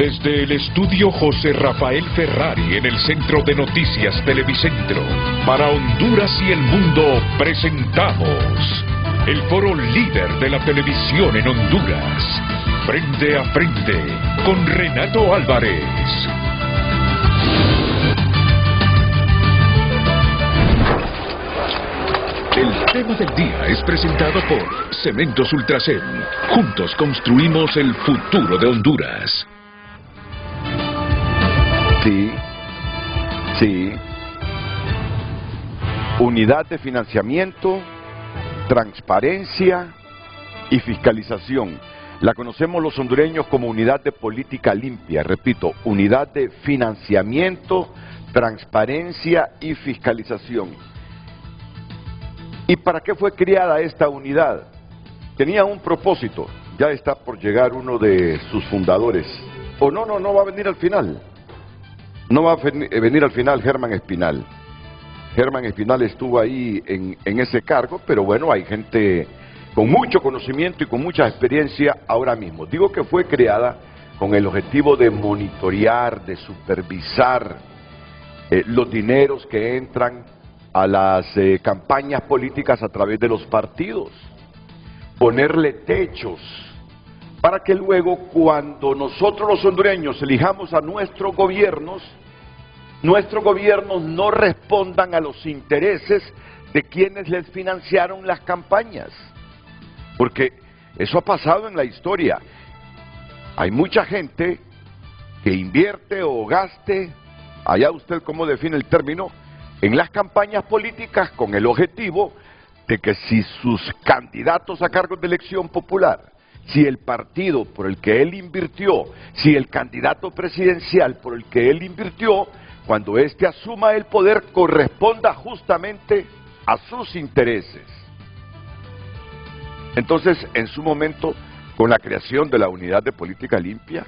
Desde el estudio José Rafael Ferrari en el Centro de Noticias Televicentro, para Honduras y el mundo presentamos el foro líder de la televisión en Honduras, Frente a Frente, con Renato Álvarez. El tema del día es presentado por Cementos Ultracel. Juntos construimos el futuro de Honduras. Sí. Unidad de financiamiento, transparencia y fiscalización. La conocemos los hondureños como unidad de política limpia. Repito, unidad de financiamiento, transparencia y fiscalización. ¿Y para qué fue creada esta unidad? Tenía un propósito. Ya está por llegar uno de sus fundadores. O no va a venir al final. No va a venir al final Germán Espinal. Germán Espinal estuvo ahí en ese cargo, pero bueno, hay gente con mucho conocimiento y con mucha experiencia ahora mismo. Digo que fue creada con el objetivo de monitorear, de supervisar los dineros que entran a las campañas políticas a través de los partidos, ponerle techos, para que luego cuando nosotros los hondureños elijamos a nuestros gobiernos no respondan a los intereses de quienes les financiaron las campañas, porque eso ha pasado en la historia. Hay mucha gente que invierte o gaste, allá usted cómo define el término, en las campañas políticas con el objetivo de que si sus candidatos a cargos de elección popular, si el partido por el que él invirtió, si el candidato presidencial por el que él invirtió, cuando éste asuma el poder, corresponda justamente a sus intereses. Entonces, en su momento, con la creación de la Unidad de Política Limpia,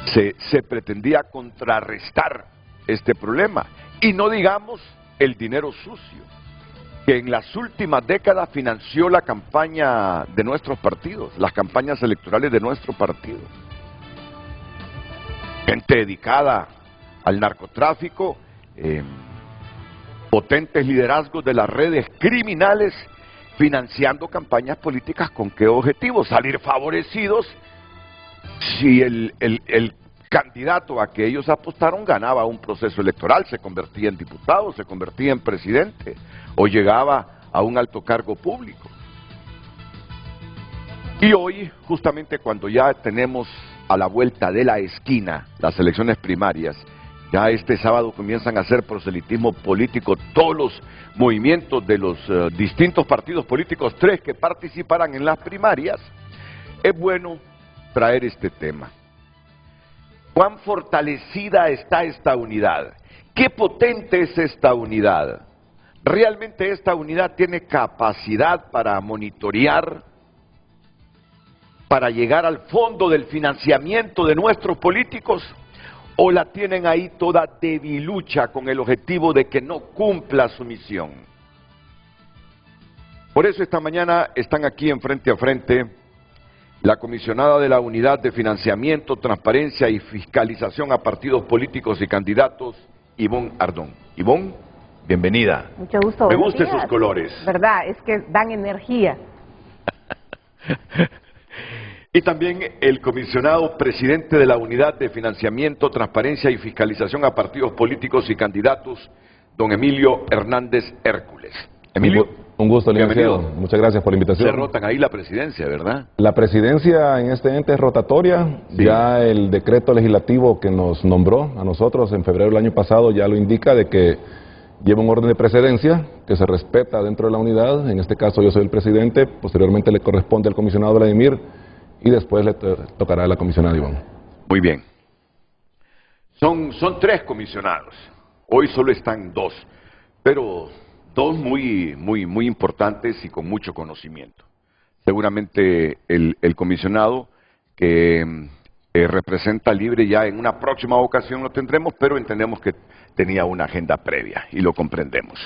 se pretendía contrarrestar este problema, y no digamos el dinero sucio, que en las últimas décadas financió la campaña de nuestros partidos, las campañas electorales de nuestro partido. Gente dedicada al narcotráfico, potentes liderazgos de las redes criminales, financiando campañas políticas. ¿Con qué objetivo? Salir favorecidos si el candidato a que ellos apostaron ganaba un proceso electoral, se convertía en diputado, se convertía en presidente o llegaba a un alto cargo público. Y hoy, justamente cuando ya tenemos a la vuelta de la esquina las elecciones primarias, ya este sábado comienzan a hacer proselitismo político todos los movimientos de los distintos partidos políticos, 3 que participarán en las primarias, es bueno traer este tema. ¿Cuán fortalecida está esta unidad? ¿Qué potente es esta unidad? ¿Realmente esta unidad tiene capacidad para monitorear, para llegar al fondo del financiamiento de nuestros políticos? ¿O la tienen ahí toda debilucha con el objetivo de que no cumpla su misión? Por eso esta mañana están aquí en Frente a Frente la comisionada de la Unidad de Financiamiento, Transparencia y Fiscalización a Partidos Políticos y Candidatos, Ivonne Ardón. Ivonne, bienvenida. Mucho gusto. Me gustan esos colores. ¿Verdad? Es que dan energía. Y también el comisionado presidente de la Unidad de Financiamiento, Transparencia y Fiscalización a Partidos Políticos y Candidatos, don Emilio Hernández Hércules. Emilio. Un gusto, licenciado. Muchas gracias por la invitación. Se rotan ahí la presidencia, ¿verdad? La presidencia en este ente es rotatoria. Sí. Ya el decreto legislativo que nos nombró a nosotros en febrero del año pasado ya lo indica, de que lleva un orden de precedencia que se respeta dentro de la unidad. En este caso yo soy el presidente, posteriormente le corresponde al comisionado Vladimir y después le tocará a la comisionada Ivonne. Muy bien. Son 3 comisionados. Hoy solo están 2, pero 2 muy importantes y con mucho conocimiento. Seguramente el comisionado que representa Libre ya en una próxima ocasión lo tendremos, pero entendemos que tenía una agenda previa y lo comprendemos.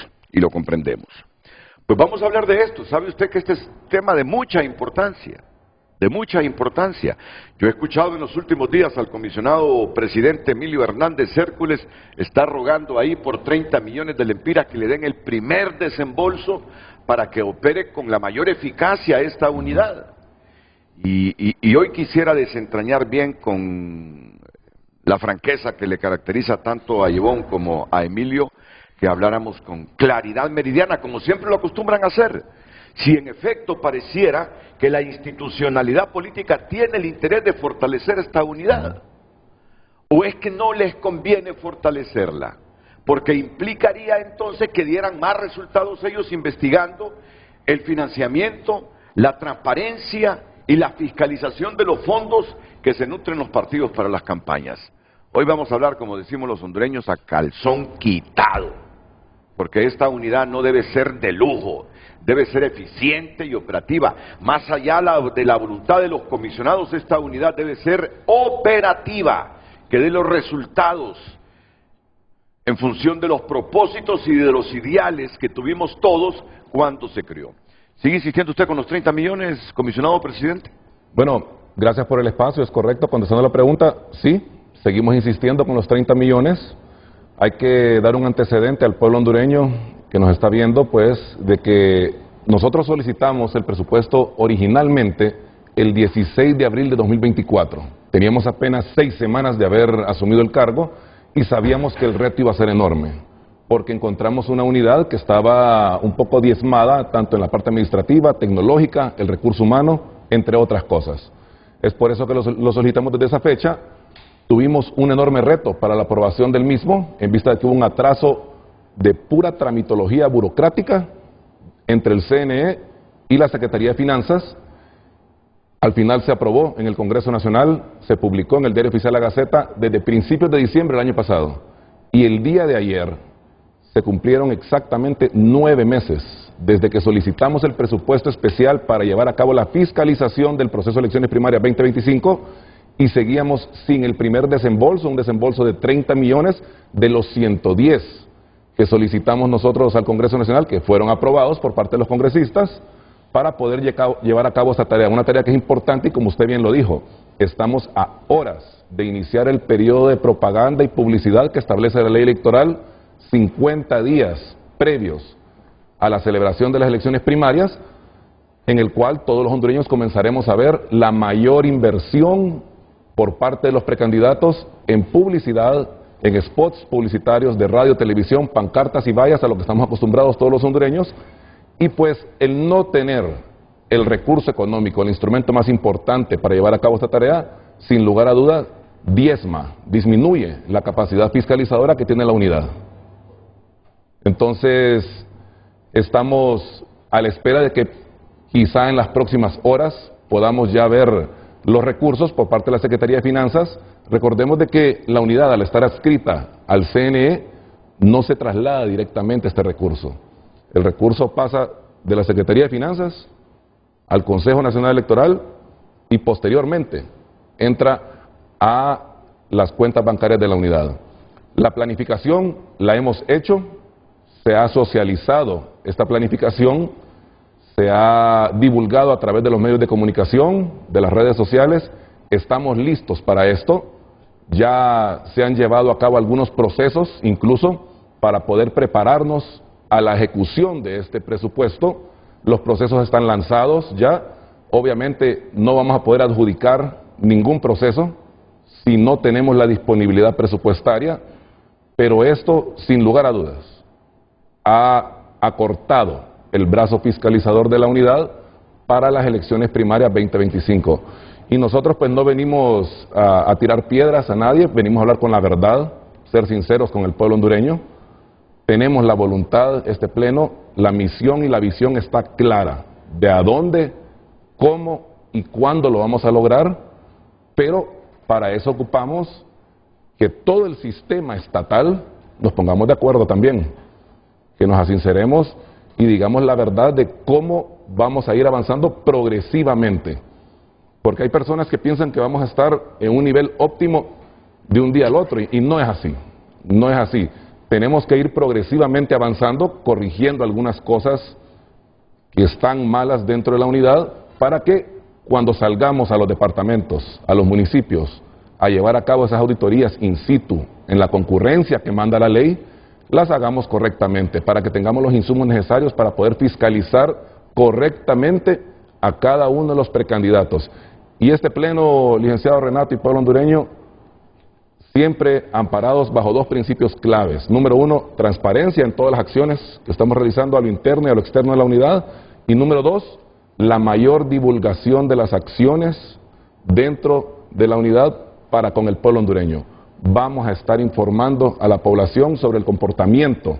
Pues vamos a hablar de esto. ¿Sabe usted que este es tema de mucha importancia? de mucha importancia. Yo he escuchado en los últimos días al comisionado presidente Emilio Hernández Hércules está rogando ahí por 30 millones de lempiras que le den el primer desembolso para que opere con la mayor eficacia esta unidad. Y hoy quisiera desentrañar bien con la franqueza que le caracteriza tanto a Ivonne como a Emilio, que habláramos con claridad meridiana, como siempre lo acostumbran a hacer. Si en efecto pareciera que la institucionalidad política tiene el interés de fortalecer esta unidad, o es que no les conviene fortalecerla, porque implicaría entonces que dieran más resultados ellos investigando el financiamiento, la transparencia y la fiscalización de los fondos que se nutren los partidos para las campañas. Hoy vamos a hablar, como decimos los hondureños, a calzón quitado, porque esta unidad no debe ser de lujo, debe ser eficiente y operativa. Más allá de la voluntad de los comisionados, esta unidad debe ser operativa, que dé los resultados en función de los propósitos y de los ideales que tuvimos todos cuando se creó. ¿Sigue insistiendo usted con los 30 millones, comisionado presidente? Bueno, gracias por el espacio, es correcto. Contestando la pregunta, sí, seguimos insistiendo con los 30 millones. Hay que dar un antecedente al pueblo hondureño que nos está viendo, pues, de que nosotros solicitamos el presupuesto originalmente el 16 de abril de 2024. Teníamos apenas 6 semanas de haber asumido el cargo y sabíamos que el reto iba a ser enorme, porque encontramos una unidad que estaba un poco diezmada, tanto en la parte administrativa, tecnológica, el recurso humano, entre otras cosas. Es por eso que lo solicitamos desde esa fecha. Tuvimos un enorme reto para la aprobación del mismo, en vista de que hubo un atraso de pura tramitología burocrática entre el CNE y la Secretaría de Finanzas. Al final se aprobó en el Congreso Nacional, se publicó en el Diario Oficial La Gaceta desde principios de diciembre del año pasado. Y el día de ayer se cumplieron exactamente 9 meses desde que solicitamos el presupuesto especial para llevar a cabo la fiscalización del proceso de elecciones primarias 2025 y seguíamos sin el primer desembolso, un desembolso de 30 millones de los 110 que solicitamos nosotros al Congreso Nacional, que fueron aprobados por parte de los congresistas, para poder llevar a cabo esta tarea, una tarea que es importante y como usted bien lo dijo, estamos a horas de iniciar el periodo de propaganda y publicidad que establece la ley electoral, 50 días previos a la celebración de las elecciones primarias, en el cual todos los hondureños comenzaremos a ver la mayor inversión por parte de los precandidatos en publicidad, en spots publicitarios de radio, televisión, pancartas y vallas, a lo que estamos acostumbrados todos los hondureños. Y pues el no tener el recurso económico, el instrumento más importante para llevar a cabo esta tarea, sin lugar a duda, disminuye la capacidad fiscalizadora que tiene la unidad. Entonces, estamos a la espera de que quizá en las próximas horas podamos ya ver los recursos por parte de la Secretaría de Finanzas. Recordemos de que la unidad, al estar adscrita al CNE, no se traslada directamente este recurso. El recurso pasa de la Secretaría de Finanzas al Consejo Nacional Electoral y posteriormente entra a las cuentas bancarias de la unidad. La planificación la hemos hecho, se ha socializado esta planificación, se ha divulgado a través de los medios de comunicación, de las redes sociales. Estamos listos para esto. Ya se han llevado a cabo algunos procesos, incluso para poder prepararnos a la ejecución de este presupuesto. Los procesos están lanzados ya. Obviamente no vamos a poder adjudicar ningún proceso si no tenemos la disponibilidad presupuestaria, pero esto, sin lugar a dudas, ha acortado el brazo fiscalizador de la unidad para las elecciones primarias 2025. Y nosotros pues no venimos a tirar piedras a nadie, venimos a hablar con la verdad, ser sinceros con el pueblo hondureño. Tenemos la voluntad, este pleno, la misión y la visión está clara de a dónde, cómo y cuándo lo vamos a lograr, pero para eso ocupamos que todo el sistema estatal nos pongamos de acuerdo también, que nos asinceremos y digamos la verdad de cómo vamos a ir avanzando progresivamente. Porque hay personas que piensan que vamos a estar en un nivel óptimo de un día al otro y no es así, no es así. Tenemos que ir progresivamente avanzando, corrigiendo algunas cosas que están malas dentro de la unidad para que cuando salgamos a los departamentos, a los municipios, a llevar a cabo esas auditorías in situ, en la concurrencia que manda la ley, las hagamos correctamente, para que tengamos los insumos necesarios para poder fiscalizar correctamente a cada uno de los precandidatos. Y este pleno, licenciado Renato y pueblo hondureño, siempre amparados bajo dos principios claves. Número uno, transparencia en todas las acciones que estamos realizando a lo interno y a lo externo de la unidad. Y número dos, la mayor divulgación de las acciones dentro de la unidad para con el pueblo hondureño. Vamos a estar informando a la población sobre el comportamiento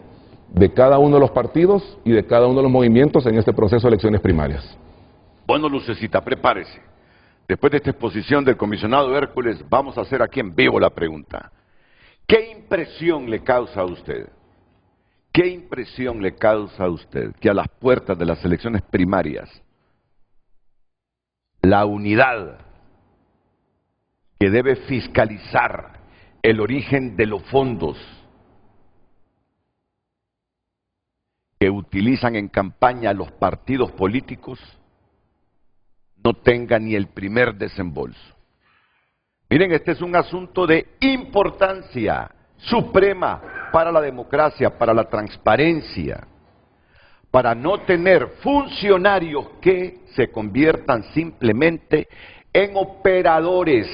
de cada uno de los partidos y de cada uno de los movimientos en este proceso de elecciones primarias. Bueno, Lucecita, prepárese. Después de esta exposición del comisionado Hércules, vamos a hacer aquí en vivo la pregunta. ¿Qué impresión le causa a usted? ¿Qué impresión le causa a usted que a las puertas de las elecciones primarias la unidad que debe fiscalizar el origen de los fondos que utilizan en campaña los partidos políticos no tenga ni el primer desembolso? Miren, este es un asunto de importancia suprema para la democracia, para la transparencia, para no tener funcionarios que se conviertan simplemente en operadores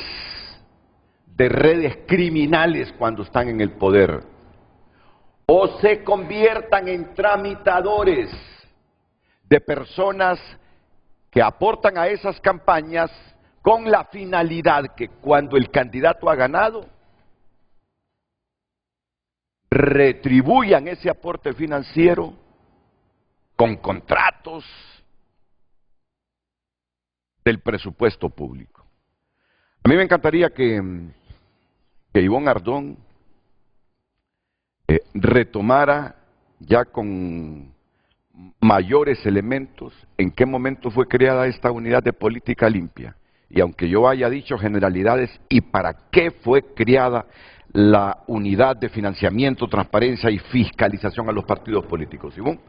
de redes criminales cuando están en el poder, o se conviertan en tramitadores de personas que aportan a esas campañas con la finalidad que cuando el candidato ha ganado, retribuyan ese aporte financiero con contratos del presupuesto público. A mí me encantaría que Ivonne Ardón retomara ya con mayores elementos en qué momento fue creada esta unidad de política limpia. Y aunque yo haya dicho generalidades, ¿y para qué fue creada la unidad de financiamiento, transparencia y fiscalización a los partidos políticos? Ivonne.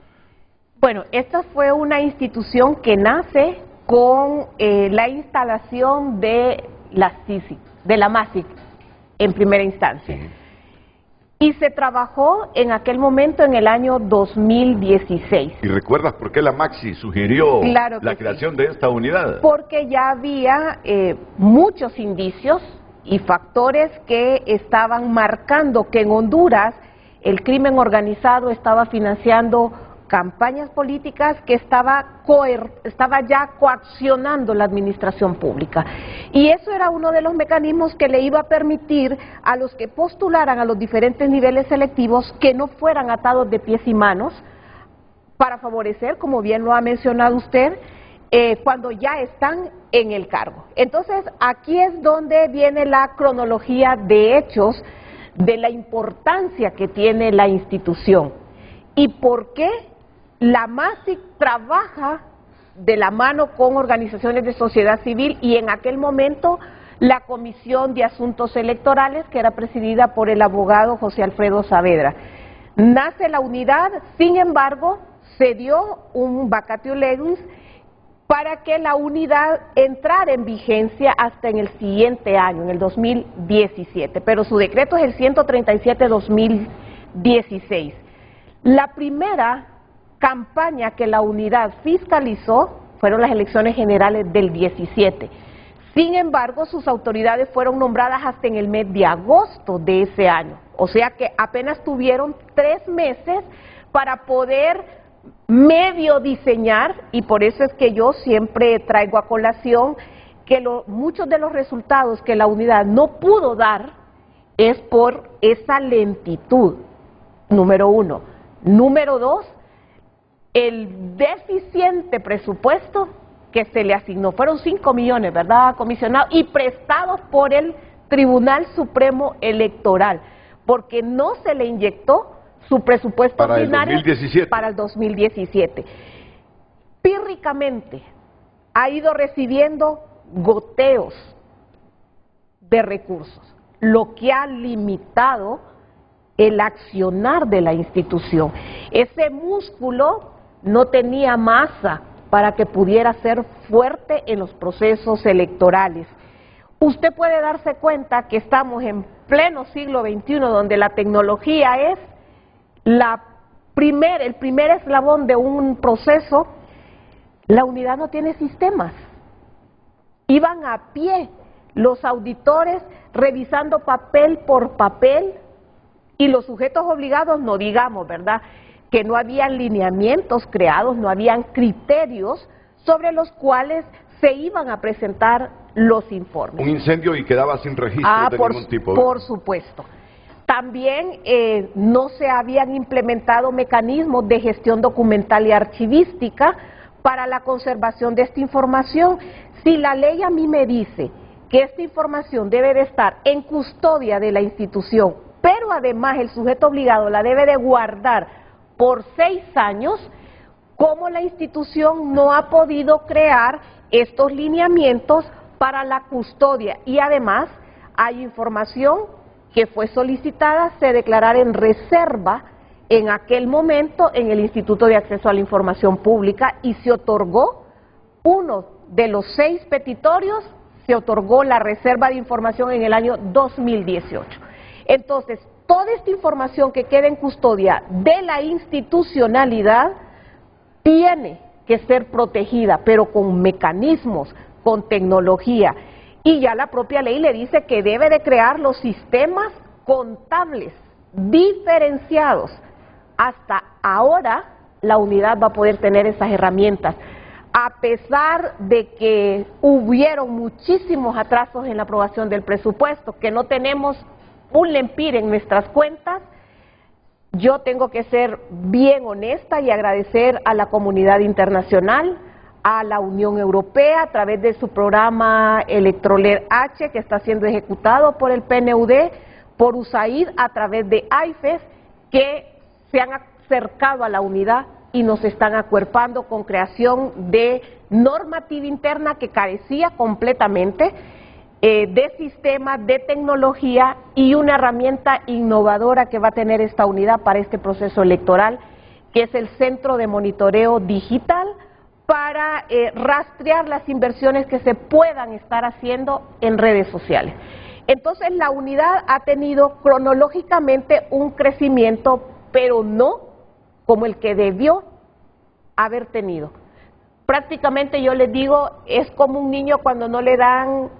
Bueno, esta fue una institución que nace con la instalación de la CICIG, de la MASIC, en primera instancia. Sí. Y se trabajó en aquel momento en el año 2016. ¿Y recuerdas por qué la MASIC sugirió claro la creación de esta unidad? Porque ya había muchos indicios y factores que estaban marcando que en Honduras el crimen organizado estaba financiando campañas políticas, que estaba ya coaccionando la administración pública. Y eso era uno de los mecanismos que le iba a permitir a los que postularan a los diferentes niveles selectivos que no fueran atados de pies y manos para favorecer, como bien lo ha mencionado usted, cuando ya están en el cargo. Entonces, aquí es donde viene la cronología de hechos de la importancia que tiene la institución y por qué la MASIC trabaja de la mano con organizaciones de sociedad civil y en aquel momento la Comisión de Asuntos Electorales, que era presidida por el abogado José Alfredo Saavedra. Nace la unidad, sin embargo, se dio un vacatio legis para que la unidad entrara en vigencia hasta en el siguiente año, en el 2017, pero su decreto es el 137-2016. La primera campaña que la unidad fiscalizó fueron las elecciones generales del 17. Sin embargo, sus autoridades fueron nombradas hasta en el mes de agosto de ese año. O sea que apenas tuvieron 3 meses para poder medio diseñar, y por eso es que yo siempre traigo a colación que muchos de los resultados que la unidad no pudo dar es por esa lentitud, número 1. Número 2, el deficiente presupuesto que se le asignó, fueron 5 millones, ¿verdad, comisionado? Y prestados por el Tribunal Supremo Electoral, porque no se le inyectó su presupuesto ordinario para el 2017. Pírricamente ha ido recibiendo goteos de recursos, lo que ha limitado el accionar de la institución. Ese músculo no tenía masa para que pudiera ser fuerte en los procesos electorales. Usted puede darse cuenta que estamos en pleno siglo XXI, donde la tecnología es el primer eslabón de un proceso. La unidad no tiene sistemas. Iban a pie los auditores revisando papel por papel, y los sujetos obligados, no digamos, ¿verdad?, que no habían lineamientos creados, no habían criterios sobre los cuales se iban a presentar los informes. Un incendio y quedaba sin registro de ningún tipo. Por supuesto. También no se habían implementado mecanismos de gestión documental y archivística para la conservación de esta información. Si la ley a mí me dice que esta información debe de estar en custodia de la institución, pero además el sujeto obligado la debe de guardar por 6 años, ¿cómo la institución no ha podido crear estos lineamientos para la custodia? Y además hay información que fue solicitada, se declarara en reserva en aquel momento en el Instituto de Acceso a la Información Pública, y se otorgó uno de los 6 petitorios, se otorgó la reserva de información en el año 2018. Entonces, toda esta información que queda en custodia de la institucionalidad tiene que ser protegida, pero con mecanismos, con tecnología. Y ya la propia ley le dice que debe de crear los sistemas contables diferenciados. Hasta ahora la unidad va a poder tener esas herramientas. A pesar de que hubieron muchísimos atrasos en la aprobación del presupuesto, que no tenemos un lempir en nuestras cuentas, yo tengo que ser bien honesta y agradecer a la comunidad internacional, a la Unión Europea a través de su programa Electroler H, que está siendo ejecutado por el PNUD, por USAID a través de AIFES, que se han acercado a la unidad y nos están acuerpando con creación de normativa interna que carecía completamente, de sistemas, de tecnología, y una herramienta innovadora que va a tener esta unidad para este proceso electoral, que es el Centro de Monitoreo Digital, para rastrear las inversiones que se puedan estar haciendo en redes sociales. Entonces la unidad ha tenido cronológicamente un crecimiento, pero no como el que debió haber tenido. Prácticamente, yo les digo, es como un niño cuando no le dan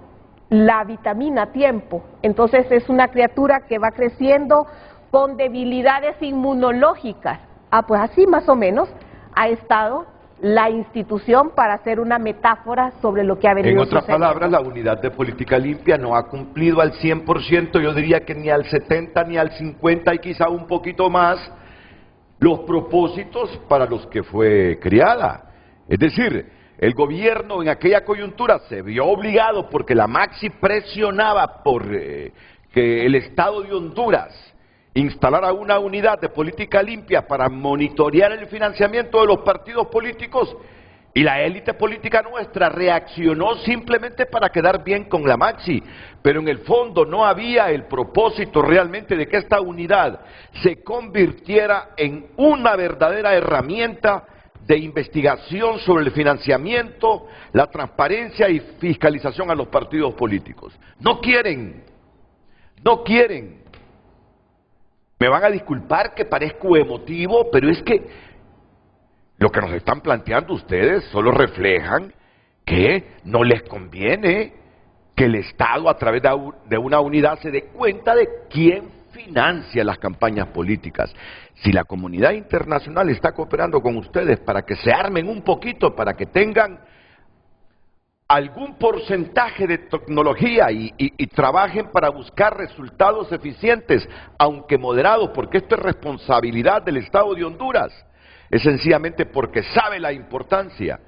la vitamina a tiempo. Entonces es una criatura que va creciendo con debilidades inmunológicas. Pues así más o menos ha estado la institución, para hacer una metáfora sobre lo que ha venido sucediendo. En otras palabras, la unidad de política limpia no ha cumplido al 100%, yo diría que ni al 70, ni al 50 y quizá un poquito más, los propósitos para los que fue creada. Es decir, el gobierno en aquella coyuntura se vio obligado, porque la Maxi presionaba por que el Estado de Honduras instalara una unidad de política limpia para monitorear el financiamiento de los partidos políticos, y la élite política nuestra reaccionó simplemente para quedar bien con la Maxi, pero en el fondo no había el propósito realmente de que esta unidad se convirtiera en una verdadera herramienta de investigación sobre el financiamiento, la transparencia y fiscalización a los partidos políticos. No quieren. Me van a disculpar que parezco emotivo, pero es que lo que nos están planteando ustedes solo reflejan que no les conviene que el Estado, a través de una unidad, se dé cuenta de quién financia las campañas políticas. Si la comunidad internacional está cooperando con ustedes para que se armen un poquito, para que tengan algún porcentaje de tecnología y trabajen para buscar resultados eficientes, aunque moderados, porque esto es responsabilidad del Estado de Honduras, es sencillamente porque sabe la importancia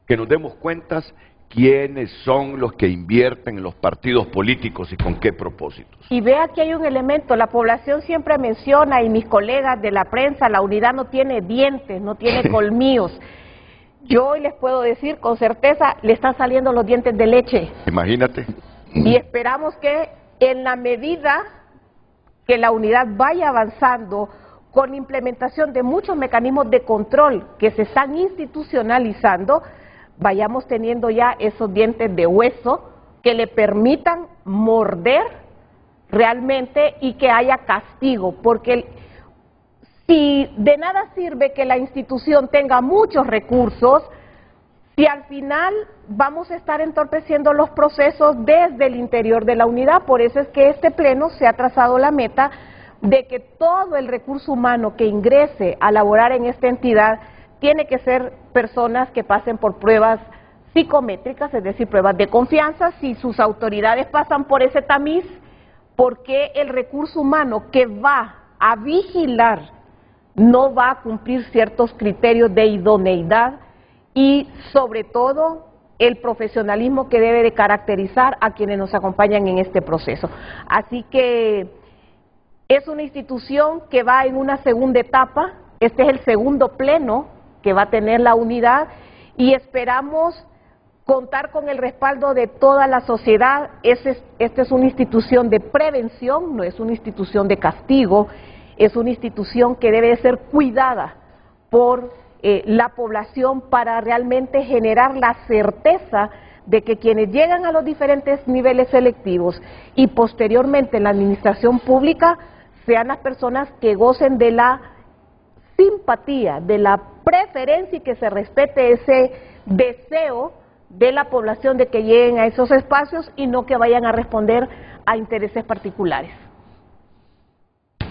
que nos demos cuentas quiénes son los que invierten en los partidos políticos y con qué propósitos. Y vea que hay un elemento, la población siempre menciona, y mis colegas de la prensa, la unidad no tiene dientes, no tiene colmillos. Yo hoy les puedo decir con certeza, le están saliendo los dientes de leche. Imagínate. Y esperamos que en la medida que la unidad vaya avanzando con implementación de muchos mecanismos de control que se están institucionalizando, vayamos teniendo ya esos dientes de hueso que le permitan morder realmente y que haya castigo, porque si de nada sirve que la institución tenga muchos recursos, si al final vamos a estar entorpeciendo los procesos desde el interior de la unidad. Por eso es que este pleno se ha trazado la meta de que todo el recurso humano que ingrese a laborar en esta entidad tiene que ser personas que pasen por pruebas psicométricas, es decir, pruebas de confianza. Si sus autoridades pasan por ese tamiz, ¿por qué el recurso humano que va a vigilar no va a cumplir ciertos criterios de idoneidad y sobre todo el profesionalismo que debe de caracterizar a quienes nos acompañan en este proceso? Así que es una institución que va en una segunda etapa. Este es el segundo pleno que va a tener la unidad y esperamos contar con el respaldo de toda la sociedad. Esta es una institución de prevención, no es una institución de castigo, es una institución que debe ser cuidada por la población para realmente generar la certeza de que quienes llegan a los diferentes niveles selectivos y posteriormente en la administración pública sean las personas que gocen de la simpatía, de la preferencia y que se respete ese deseo de la población de que lleguen a esos espacios y no que vayan a responder a intereses particulares.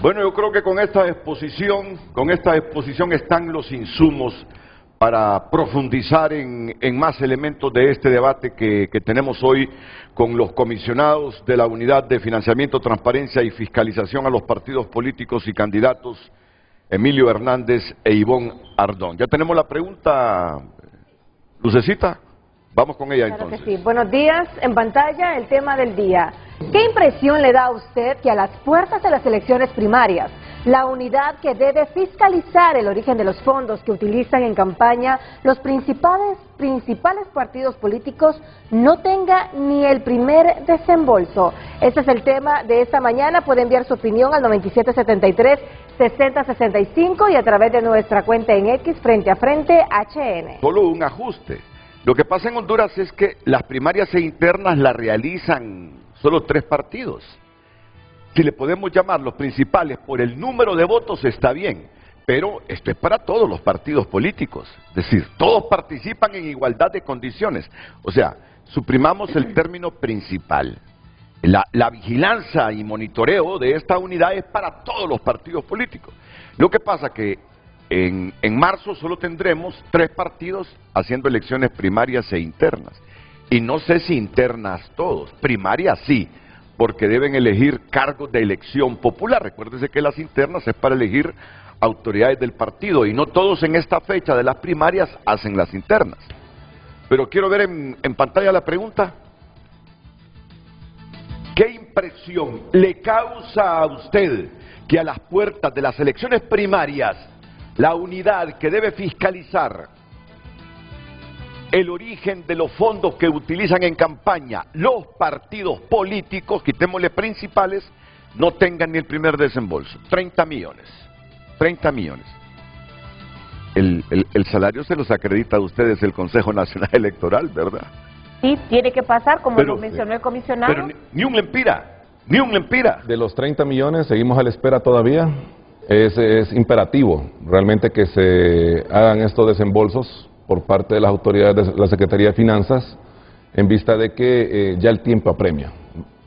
Bueno, yo creo que con esta exposición están los insumos para profundizar en más elementos de este debate que tenemos hoy con los comisionados de la Unidad de Financiamiento, Transparencia y Fiscalización a los partidos políticos y candidatos, Emilio Hernández e Ivonne Ardón. Ya tenemos la pregunta, Lucecita. Vamos con ella Claro entonces. que sí. Buenos días, en pantalla el tema del día. ¿Qué impresión le da a usted que a las puertas de las elecciones primarias, la unidad que debe fiscalizar el origen de los fondos que utilizan en campaña los principales partidos políticos no tenga ni el primer desembolso? Este es el tema de esta mañana. Puede enviar su opinión al 9773-6065 y a través de nuestra cuenta en X, Frente a Frente HN. Solo un ajuste. Lo que pasa en Honduras es que las primarias e internas las realizan solo 3 partidos. Si le podemos llamar los principales por el número de votos está bien, pero esto es para todos los partidos políticos. Es decir, todos participan en igualdad de condiciones. O sea, suprimamos el término principal. La vigilancia y monitoreo de esta unidad es para todos los partidos políticos. Lo que pasa que en marzo solo tendremos 3 partidos haciendo elecciones primarias e internas. Y no sé si internas todos, primarias sí, porque deben elegir cargos de elección popular. Recuérdese que las internas es para elegir autoridades del partido y no todos en esta fecha de las primarias hacen las internas. Pero quiero ver en pantalla la pregunta. ¿Qué impresión le causa a usted que a las puertas de las elecciones primarias la unidad que debe fiscalizar el origen de los fondos que utilizan en campaña los partidos políticos, quitémosle principales, no tengan ni el primer desembolso? 30 millones. 30 millones. El salario se los acredita a ustedes el Consejo Nacional Electoral, ¿verdad? Sí, tiene que pasar, como lo mencionó el comisionado. Pero ni un lempira, ni un lempira. De los 30 millones, seguimos a la espera todavía. Es imperativo realmente que se hagan estos desembolsos por parte de las autoridades de la Secretaría de Finanzas, en vista de que ya el tiempo apremia.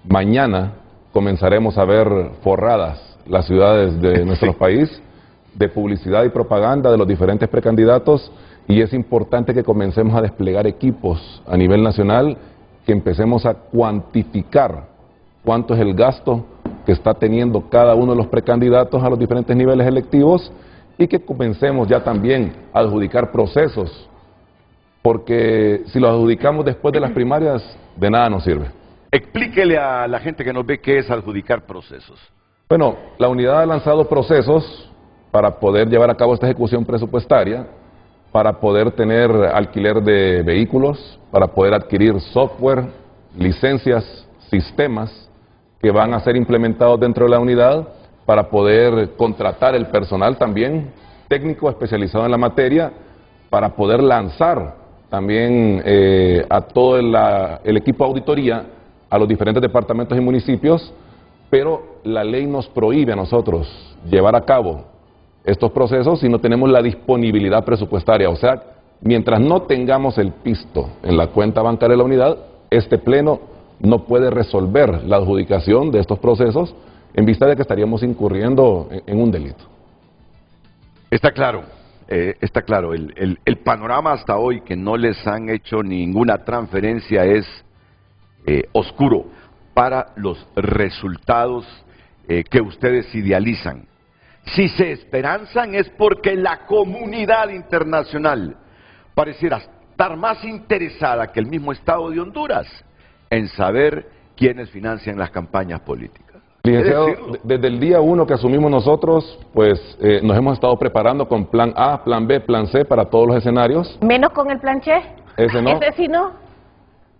Mañana comenzaremos a ver forradas las ciudades de nuestro país de publicidad y propaganda de los diferentes precandidatos, y es importante que comencemos a desplegar equipos a nivel nacional, que empecemos a cuantificar cuánto es el gasto que está teniendo cada uno de los precandidatos a los diferentes niveles electivos, y que comencemos ya también a adjudicar procesos, porque si los adjudicamos después de las primarias, de nada nos sirve. Explíquele a la gente que nos ve qué es adjudicar procesos. Bueno, la unidad ha lanzado procesos para poder llevar a cabo esta ejecución presupuestaria, para poder tener alquiler de vehículos, para poder adquirir software, licencias, sistemas que van a ser implementados dentro de la unidad para poder contratar el personal también técnico especializado en la materia, para poder lanzar también a todo el equipo de auditoría a los diferentes departamentos y municipios, pero la ley nos prohíbe a nosotros llevar a cabo estos procesos si no tenemos la disponibilidad presupuestaria. O sea, mientras no tengamos el pisto en la cuenta bancaria de la unidad, este pleno no puede resolver la adjudicación de estos procesos en vista de que estaríamos incurriendo en un delito. Está claro. Está claro, el panorama hasta hoy que no les han hecho ninguna transferencia es oscuro para los resultados que ustedes idealizan. Si se esperanzan es porque la comunidad internacional pareciera estar más interesada que el mismo Estado de Honduras en saber quiénes financian las campañas políticas. Licenciado, desde el día 1 que asumimos nosotros, pues nos hemos estado preparando con plan A, plan B, plan C para todos los escenarios. Menos con el planché. Ese no. Ese sí no.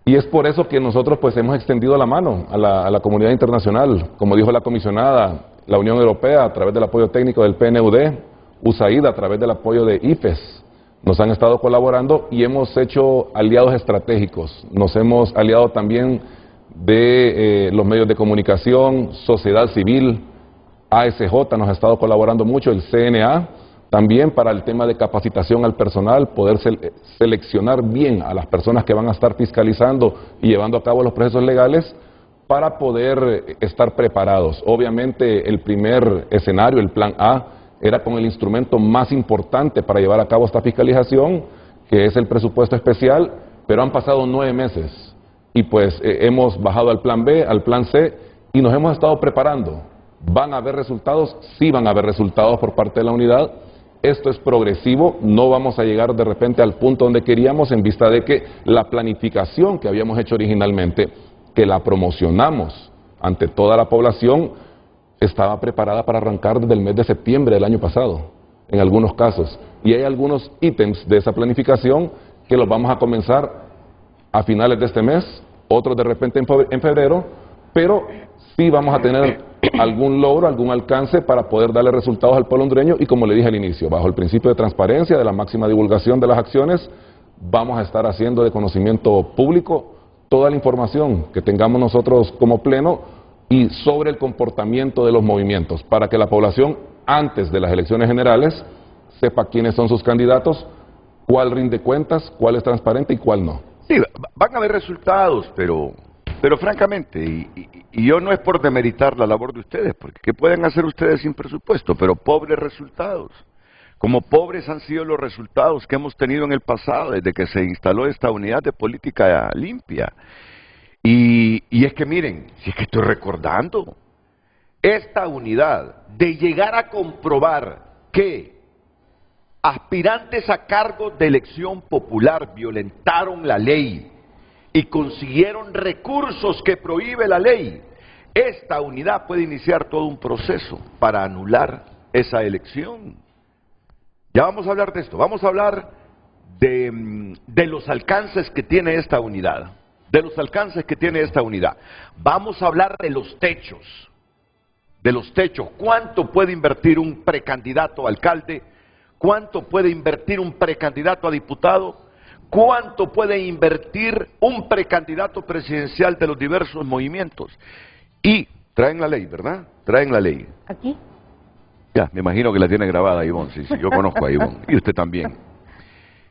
Y es por eso que nosotros pues hemos extendido la mano a la comunidad internacional. Como dijo la comisionada, la Unión Europea a través del apoyo técnico del PNUD, USAID a través del apoyo de IFES, nos han estado colaborando y hemos hecho aliados estratégicos. Nos hemos aliado también de los medios de comunicación, sociedad civil, ASJ nos ha estado colaborando mucho, el CNA, también para el tema de capacitación al personal, poder seleccionar bien a las personas que van a estar fiscalizando y llevando a cabo los procesos legales para poder estar preparados. Obviamente el primer escenario, el plan A, era con el instrumento más importante para llevar a cabo esta fiscalización, que es el presupuesto especial, pero han pasado 9 meses. Y pues hemos bajado al plan B, al plan C, y nos hemos estado preparando. ¿Van a haber resultados? Sí van a haber resultados por parte de la unidad. Esto es progresivo, no vamos a llegar de repente al punto donde queríamos en vista de que la planificación que habíamos hecho originalmente, que la promocionamos ante toda la población, estaba preparada para arrancar desde el mes de septiembre del año pasado, en algunos casos. Y hay algunos ítems de esa planificación que los vamos a comenzar a finales de este mes, otros de repente en febrero, pero sí vamos a tener algún logro, algún alcance para poder darle resultados al pueblo hondureño y como le dije al inicio, bajo el principio de transparencia, de la máxima divulgación de las acciones, vamos a estar haciendo de conocimiento público toda la información que tengamos nosotros como pleno y sobre el comportamiento de los movimientos, para que la población antes de las elecciones generales sepa quiénes son sus candidatos, cuál rinde cuentas, cuál es transparente y cuál no. Sí, van a haber resultados, pero francamente, y yo no es por demeritar la labor de ustedes, porque ¿qué pueden hacer ustedes sin presupuesto? Pero pobres resultados. Como pobres han sido los resultados que hemos tenido en el pasado, desde que se instaló esta unidad de política limpia. Y es que miren, si es que estoy recordando, esta unidad de llegar a comprobar que aspirantes a cargos de elección popular violentaron la ley y consiguieron recursos que prohíbe la ley, esta unidad puede iniciar todo un proceso para anular esa elección. Ya vamos a hablar de esto, vamos a hablar de los alcances que tiene esta unidad, Vamos a hablar de los techos, cuánto puede invertir un precandidato a alcalde, cuánto puede invertir un precandidato a diputado, cuánto puede invertir un precandidato presidencial de los diversos movimientos. Y traen la ley, ¿verdad? Traen la ley. ¿Aquí? Ya, me imagino que la tiene grabada Ivonne, sí, yo conozco a Ivonne, y usted también.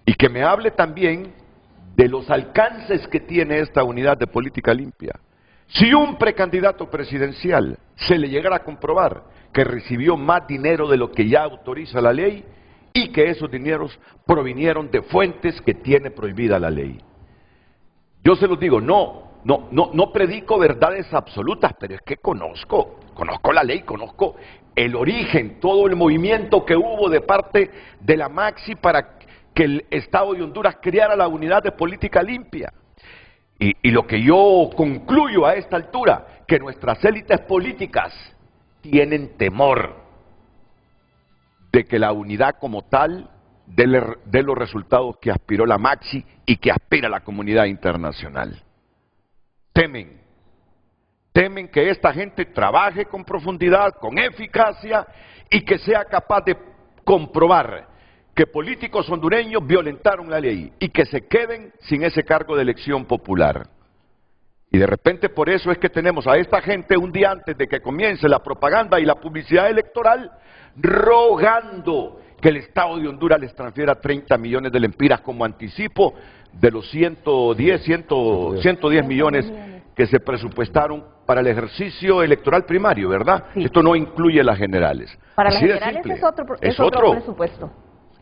Y que me hable también de los alcances que tiene esta unidad de política limpia. Si un precandidato presidencial se le llegara a comprobar que recibió más dinero de lo que ya autoriza la ley y que esos dineros provinieron de fuentes que tiene prohibida la ley. Yo se los digo, no predico verdades absolutas, pero es que conozco la ley, conozco el origen, todo el movimiento que hubo de parte de la Maxi para que el Estado de Honduras creara la unidad de política limpia. Y lo que yo concluyo a esta altura, que nuestras élites políticas tienen temor de que la unidad como tal dé los resultados que aspiró la Maxi y que aspira la comunidad internacional. Temen Temen que esta gente trabaje con profundidad, con eficacia y que sea capaz de comprobar que políticos hondureños violentaron la ley y que se queden sin ese cargo de elección popular. Y de repente por eso es que tenemos a esta gente un día antes de que comience la propaganda y la publicidad electoral rogando que el Estado de Honduras les transfiera 30 millones de lempiras como anticipo de los 110 millones que se presupuestaron para el ejercicio electoral primario, ¿verdad? Sí. Esto no incluye las generales. Para Así las de generales simple. es otro presupuesto.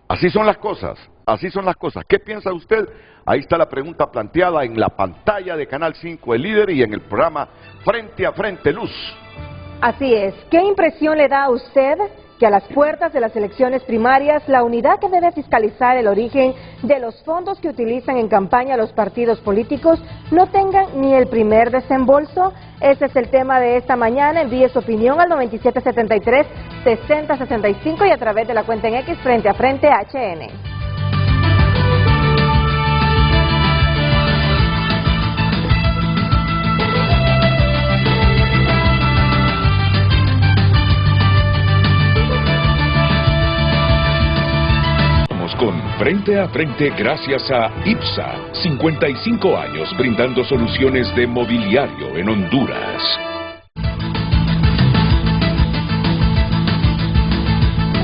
Así son las cosas, así son las cosas. ¿Qué piensa usted? Ahí está la pregunta planteada en la pantalla de Canal 5, El Líder, y en el programa Frente a Frente, Luz. Así es. ¿Qué impresión le da a usted que a las puertas de las elecciones primarias, la unidad que debe fiscalizar el origen de los fondos que utilizan en campaña los partidos políticos no tengan ni el primer desembolso? Ese es el tema de esta mañana. Envíe su opinión al 9773-6065 y a través de la cuenta en X Frente a Frente HN. Con Frente a Frente gracias a IPSA, 55 años brindando soluciones de mobiliario en Honduras.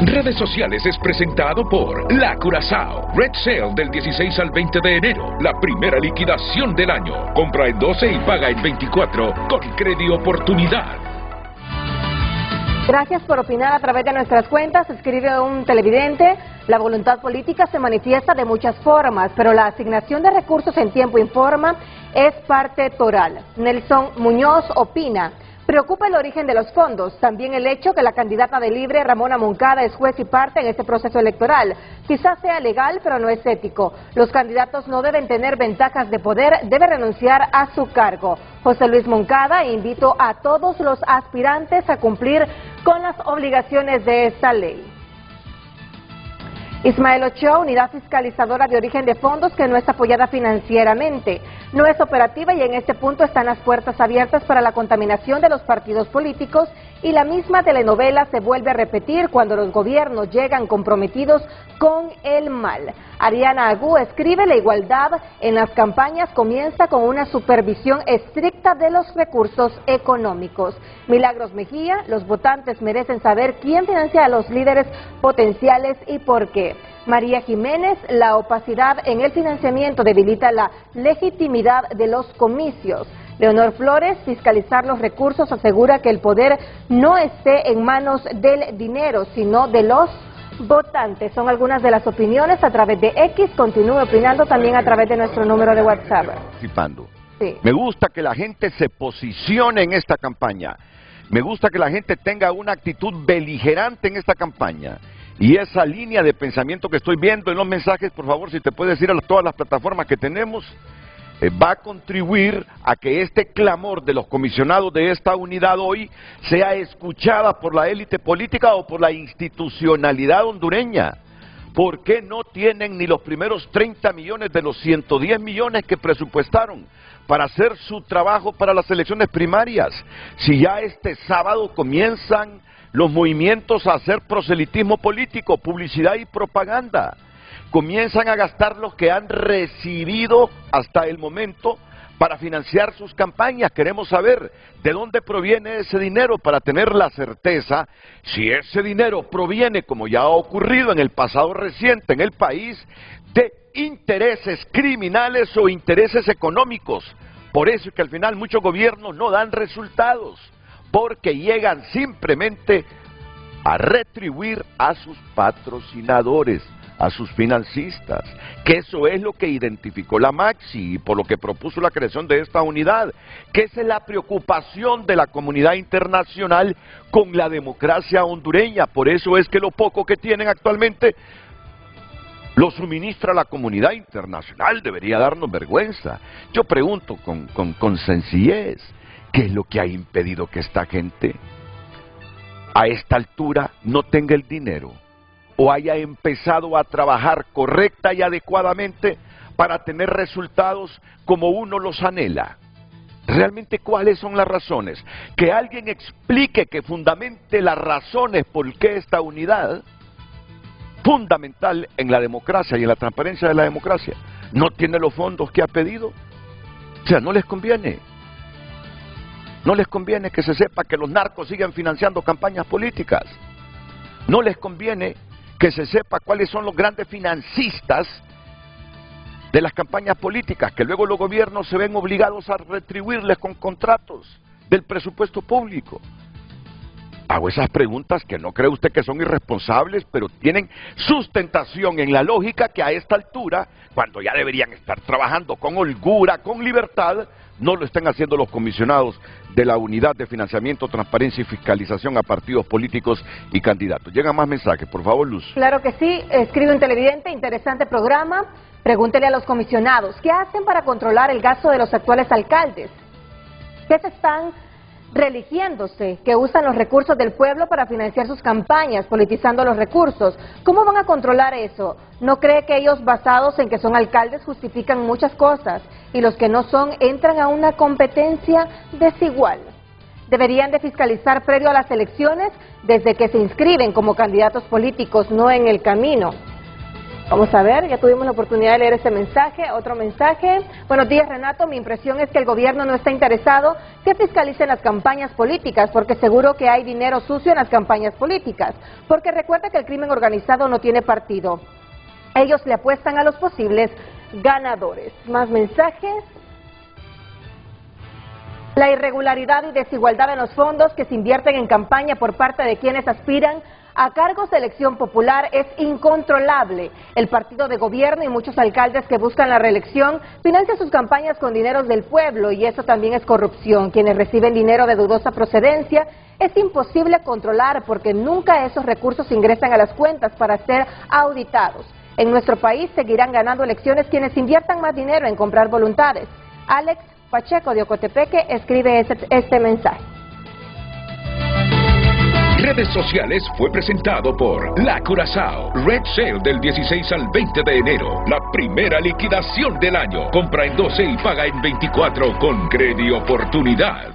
Redes sociales es presentado por La Curazao. Red Sale del 16 al 20 de enero, la primera liquidación del año. Compra en 12 y paga en 24 con Credi Oportunidad. Gracias por opinar a través de nuestras cuentas. Escribe un televidente: la voluntad política se manifiesta de muchas formas, pero la asignación de recursos en tiempo y forma es parte toral. Nelson Muñoz opina: preocupa el origen de los fondos, también el hecho que la candidata de Libre, Ramona Moncada, es juez y parte en este proceso electoral. Quizás sea legal, pero no es ético. Los candidatos no deben tener ventajas de poder, debe renunciar a su cargo. José Luis Moncada: invito a todos los aspirantes a cumplir con las obligaciones de esta ley. Ismael Ochoa: unidad fiscalizadora de origen de fondos que no es apoyada financieramente, no es operativa y en este punto están las puertas abiertas para la contaminación de los partidos políticos y la misma telenovela se vuelve a repetir cuando los gobiernos llegan comprometidos con el mal. Ariana Agú escribe: la igualdad en las campañas comienza con una supervisión estricta de los recursos económicos. Milagros Mejía: los votantes merecen saber quién financia a los líderes potenciales y por qué. María Jiménez: la opacidad en el financiamiento debilita la legitimidad de los comicios. Leonor Flores: fiscalizar los recursos asegura que el poder no esté en manos del dinero, sino de los votantes. Son algunas de las opiniones a través de X. Continúe opinando también a través de nuestro número de WhatsApp. Sí. Me gusta que la gente se posicione en esta campaña. Me gusta que la gente tenga una actitud beligerante en esta campaña. Y esa línea de pensamiento que estoy viendo en los mensajes, por favor, si te puedes ir a todas las plataformas que tenemos, va a contribuir a que este clamor de los comisionados de esta unidad hoy sea escuchada por la élite política o por la institucionalidad hondureña. ¿Por qué no tienen ni los primeros 30 millones de los 110 millones que presupuestaron para hacer su trabajo para las elecciones primarias? Si ya este sábado comienzan los movimientos a hacer proselitismo político, publicidad y propaganda. Comienzan a gastar los que han recibido hasta el momento para financiar sus campañas. Queremos saber de dónde proviene ese dinero para tener la certeza si ese dinero proviene, como ya ha ocurrido en el pasado reciente en el país, de intereses criminales o intereses económicos. Por eso es que al final muchos gobiernos no dan resultados, porque llegan simplemente a retribuir a sus patrocinadores, a sus financistas, que eso es lo que identificó la Maxi y por lo que propuso la creación de esta unidad, que esa es la preocupación de la comunidad internacional con la democracia hondureña. Por eso es que lo poco que tienen actualmente lo suministra la comunidad internacional. Debería darnos vergüenza. Yo pregunto con sencillez, ¿qué es lo que ha impedido que esta gente a esta altura no tenga el dinero o haya empezado a trabajar correcta y adecuadamente para tener resultados como uno los anhela? Realmente, ¿cuáles son las razones? Que alguien explique, que fundamente las razones por qué esta unidad, fundamental en la democracia y en la transparencia de la democracia, no tiene los fondos que ha pedido. O sea, no les conviene. No les conviene que se sepa que los narcos sigan financiando campañas políticas. No les conviene que se sepa cuáles son los grandes financistas de las campañas políticas, que luego los gobiernos se ven obligados a retribuirles con contratos del presupuesto público. Hago esas preguntas que no cree usted que son irresponsables, pero tienen sustentación en la lógica que a esta altura, cuando ya deberían estar trabajando con holgura, con libertad, no lo estén haciendo los comisionados de la Unidad de Financiamiento, Transparencia y Fiscalización a partidos políticos y candidatos. Llegan más mensajes, por favor, Luz. Claro que sí, escribe un televidente, interesante programa. Pregúntele a los comisionados, ¿qué hacen para controlar el gasto de los actuales alcaldes? ¿Qué se están religiéndose, que usan los recursos del pueblo para financiar sus campañas, politizando los recursos? ¿Cómo van a controlar eso? ¿No cree que ellos, basados en que son alcaldes, justifican muchas cosas y los que no son entran a una competencia desigual? Deberían de fiscalizar previo a las elecciones desde que se inscriben como candidatos políticos, no en el camino. Vamos a ver, ya tuvimos la oportunidad de leer este mensaje, otro mensaje. Buenos días, Renato, mi impresión es que el gobierno no está interesado que fiscalicen las campañas políticas, porque seguro que hay dinero sucio en las campañas políticas, porque recuerda que el crimen organizado no tiene partido. Ellos le apuestan a los posibles ganadores. Más mensajes. La irregularidad y desigualdad en los fondos que se invierten en campaña por parte de quienes aspiran a cargos de elección popular es incontrolable. El partido de gobierno y muchos alcaldes que buscan la reelección financian sus campañas con dineros del pueblo y eso también es corrupción. Quienes reciben dinero de dudosa procedencia es imposible controlar porque nunca esos recursos ingresan a las cuentas para ser auditados. En nuestro país seguirán ganando elecciones quienes inviertan más dinero en comprar voluntades. Alex Pacheco de Ocotepeque escribe este mensaje. Redes sociales fue presentado por La Curazao. Red Sale del 16 al 20 de enero. La primera liquidación del año. Compra en 12 y paga en 24 con Credi Oportunidad.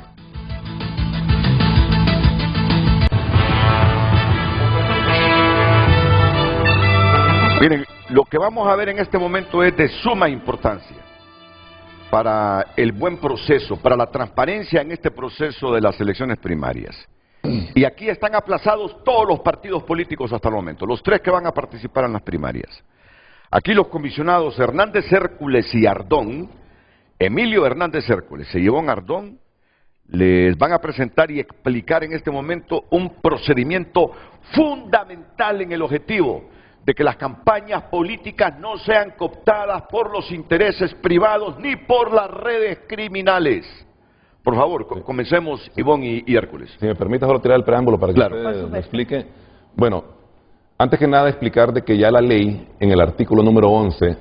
Miren, lo que vamos a ver en este momento es de suma importancia para el buen proceso, para la transparencia en este proceso de las elecciones primarias. Y aquí están aplazados todos los partidos políticos hasta el momento, los 3 que van a participar en las primarias. Aquí los comisionados Hernández Hércules y Ardón, Emilio Hernández Hércules, se llevó a Ardón, les van a presentar y explicar en este momento un procedimiento fundamental en el objetivo de que las campañas políticas no sean cooptadas por los intereses privados ni por las redes criminales. Por favor, comencemos, Ivonne y Hércules. Si me permite solo tirar el preámbulo para que usted me explique. Bueno, antes que nada explicar de que ya la ley, en el artículo número 11,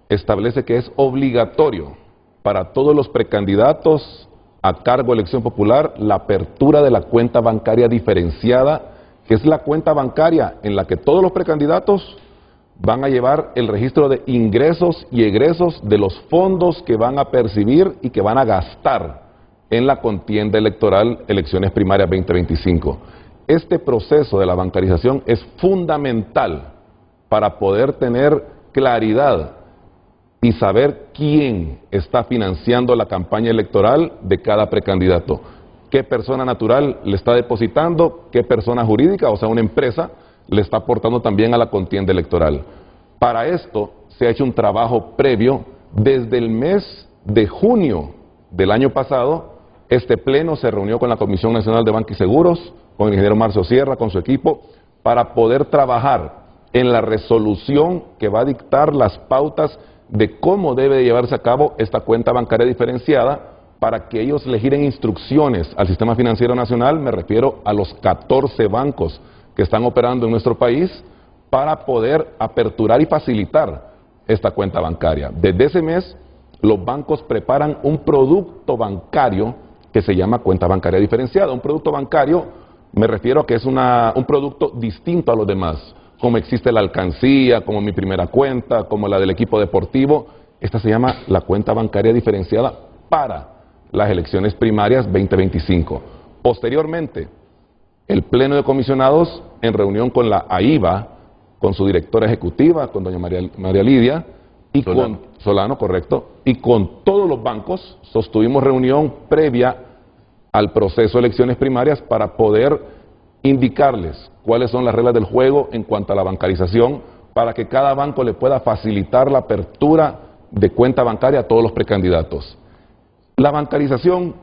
establece que es obligatorio para todos los precandidatos a cargo de elección popular la apertura de la cuenta bancaria diferenciada, que es la cuenta bancaria en la que todos los precandidatos van a llevar el registro de ingresos y egresos de los fondos que van a percibir y que van a gastar en la contienda electoral, elecciones primarias 2025. Este proceso de la bancarización es fundamental para poder tener claridad y saber quién está financiando la campaña electoral de cada precandidato. Qué persona natural le está depositando, qué persona jurídica, o sea, una empresa, le está aportando también a la contienda electoral. Para esto se ha hecho un trabajo previo desde el mes de junio del año pasado. Este pleno se reunió con la Comisión Nacional de Banca y Seguros, con el ingeniero Marcio Sierra, con su equipo, para poder trabajar en la resolución que va a dictar las pautas de cómo debe llevarse a cabo esta cuenta bancaria diferenciada, para que ellos le giren instrucciones al Sistema Financiero Nacional, me refiero a los 14 bancos que están operando en nuestro país, para poder aperturar y facilitar esta cuenta bancaria. Desde ese mes, los bancos preparan un producto bancario que se llama cuenta bancaria diferenciada. Un producto bancario, me refiero a que es un producto distinto a los demás, como existe la alcancía, como mi primera cuenta, como la del equipo deportivo. Esta se llama la cuenta bancaria diferenciada para las elecciones primarias 2025. Posteriormente, el Pleno de Comisionados, en reunión con la AIBA, con su directora ejecutiva, con doña María Lidia, y con Solano, correcto, y con todos los bancos, sostuvimos reunión previa al proceso de elecciones primarias para poder indicarles cuáles son las reglas del juego en cuanto a la bancarización, para que cada banco le pueda facilitar la apertura de cuenta bancaria a todos los precandidatos. La bancarización,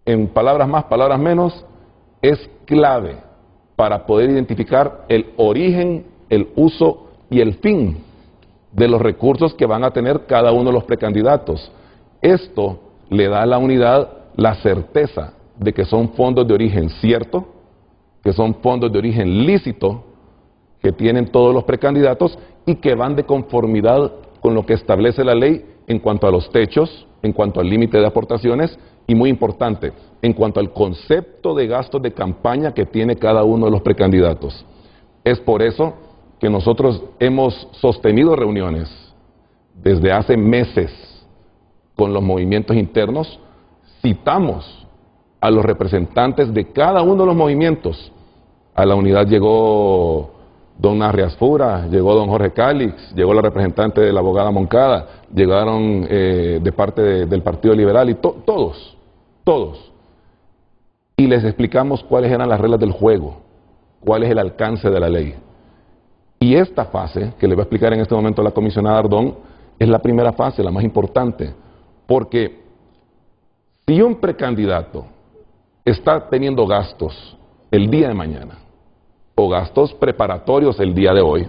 en palabras más, palabras menos, es clave para poder identificar el origen, el uso y el fin de los recursos que van a tener cada uno de los precandidatos. Esto le da a la unidad la certeza de que son fondos de origen cierto, que son fondos de origen lícito, que tienen todos los precandidatos y que van de conformidad con lo que establece la ley en cuanto a los techos, en cuanto al límite de aportaciones y, muy importante, en cuanto al concepto de gastos de campaña que tiene cada uno de los precandidatos. Es por eso que nosotros hemos sostenido reuniones desde hace meses con los movimientos internos, citamos a los representantes de cada uno de los movimientos. A la unidad llegó don Arrias Fura, llegó don Jorge Cálix, llegó la representante de la abogada Moncada, llegaron de parte del Partido Liberal y todos. Y les explicamos cuáles eran las reglas del juego, cuál es el alcance de la ley. Y esta fase, que le va a explicar en este momento la comisionada Ardón, es la primera fase, la más importante, porque si un precandidato está teniendo gastos el día de mañana, o gastos preparatorios el día de hoy,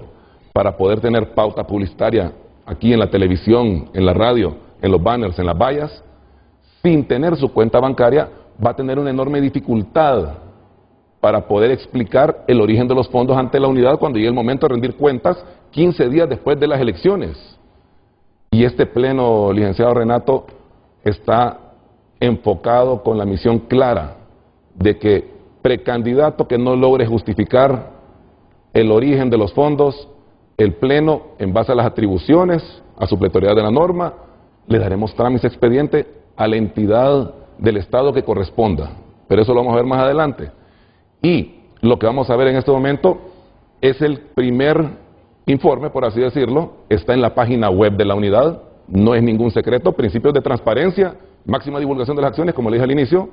para poder tener pauta publicitaria aquí en la televisión, en la radio, en los banners, en las vallas, sin tener su cuenta bancaria, va a tener una enorme dificultad para poder explicar el origen de los fondos ante la unidad cuando llegue el momento de rendir cuentas 15 días después de las elecciones. Y este pleno, licenciado Renato, está enfocado con la misión clara de que precandidato que no logre justificar el origen de los fondos, el pleno, en base a las atribuciones, a supletoriedad de la norma, le daremos trámite expediente a la entidad del Estado que corresponda. Pero eso lo vamos a ver más adelante. Y lo que vamos a ver en este momento es el primer informe, por así decirlo, está en la página web de la unidad, no es ningún secreto, principios de transparencia, máxima divulgación de las acciones, como le dije al inicio,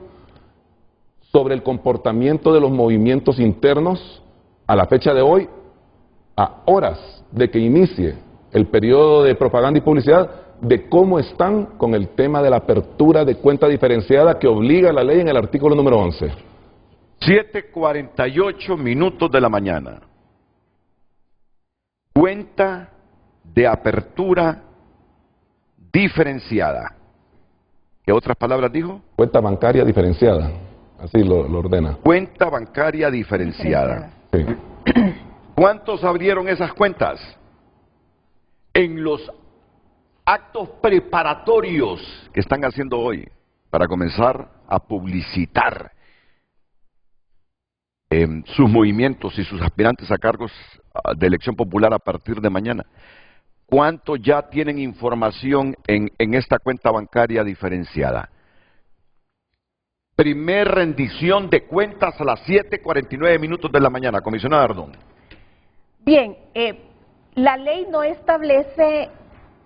sobre el comportamiento de los movimientos internos a la fecha de hoy, a horas de que inicie el periodo de propaganda y publicidad, de cómo están con el tema de la apertura de cuenta diferenciada que obliga la ley en el artículo número 11. 7:48 minutos de la mañana. Cuenta de apertura diferenciada. ¿Qué otras palabras dijo? Cuenta bancaria diferenciada, así lo ordena. Cuenta bancaria diferenciada. Sí. ¿Cuántos abrieron esas cuentas? En los actos preparatorios que están haciendo hoy para comenzar a publicitar sus movimientos y sus aspirantes a cargos de elección popular a partir de mañana. ¿Cuántos ya tienen información en esta cuenta bancaria diferenciada? Primer rendición de cuentas a las 7:49 minutos de la mañana. Comisionada Ardón. Bien, la ley no establece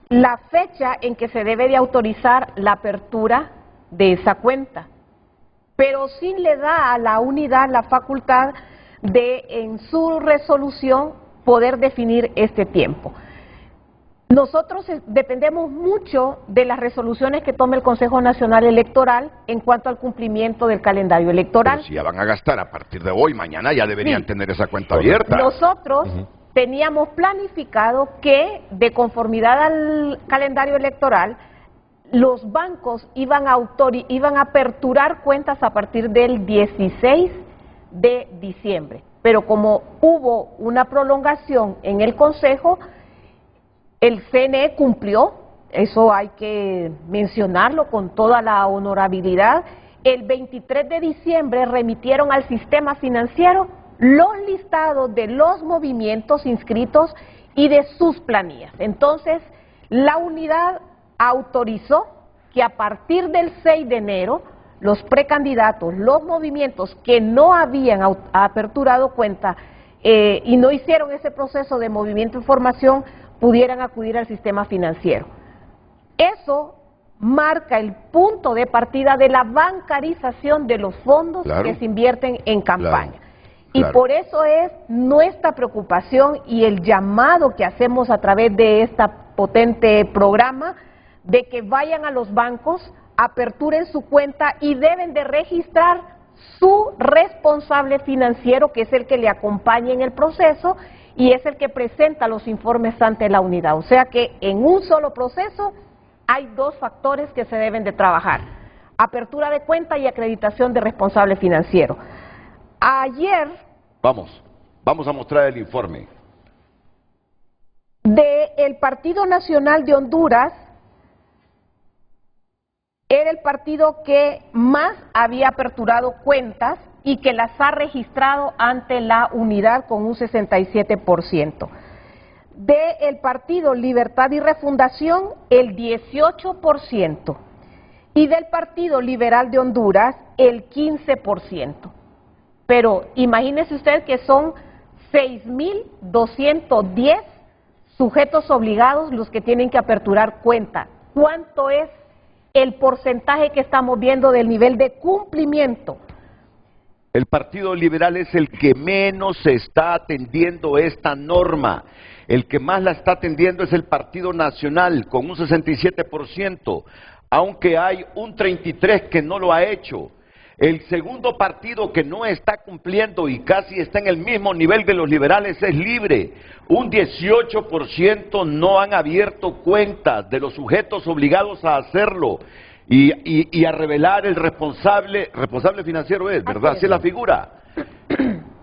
la fecha en que se debe de autorizar la apertura de esa cuenta, pero sí le da a la unidad la facultad de, en su resolución, poder definir este tiempo. Nosotros dependemos mucho de las resoluciones que tome el Consejo Nacional Electoral en cuanto al cumplimiento del calendario electoral. Pero si ya van a gastar a partir de hoy, mañana ya deberían tener esa cuenta abierta. Nosotros teníamos planificado que, de conformidad al calendario electoral, los bancos iban a aperturar cuentas a partir del 16 de diciembre. Pero como hubo una prolongación en el Consejo, el CNE cumplió, eso hay que mencionarlo con toda la honorabilidad. El 23 de diciembre remitieron al sistema financiero los listados de los movimientos inscritos y de sus planillas. Entonces, la unidad autorizó que a partir del 6 de enero, los precandidatos, los movimientos que no habían aperturado cuenta y no hicieron ese proceso de movimiento de información, pudieran acudir al sistema financiero. Eso marca el punto de partida de la bancarización de los fondos que se invierten en campaña. Y por eso es nuestra preocupación y el llamado que hacemos a través de este potente programa de que vayan a los bancos, aperturen su cuenta y deben de registrar su responsable financiero, que es el que le acompaña en el proceso y es el que presenta los informes ante la unidad. O sea que en un solo proceso hay dos factores que se deben de trabajar: apertura de cuenta y acreditación de responsable financiero. Ayer... Vamos a mostrar el informe. del Partido Nacional de Honduras, era el partido que más había aperturado cuentas y que las ha registrado ante la unidad con un 67%. Del Partido Libertad y Refundación, el 18%. Y del Partido Liberal de Honduras, el 15%. Pero imagínense usted que son 6.210 sujetos obligados los que tienen que aperturar cuenta. ¿Cuánto es el porcentaje que estamos viendo del nivel de cumplimiento? El Partido Liberal es el que menos está atendiendo esta norma. El que más la está atendiendo es el Partido Nacional, con un 67%, aunque hay un 33% que no lo ha hecho. El segundo partido que no está cumpliendo y casi está en el mismo nivel de los liberales es Libre. Un 18% no han abierto cuentas de los sujetos obligados a hacerlo y a revelar el responsable financiero es, ¿verdad? Así es la figura.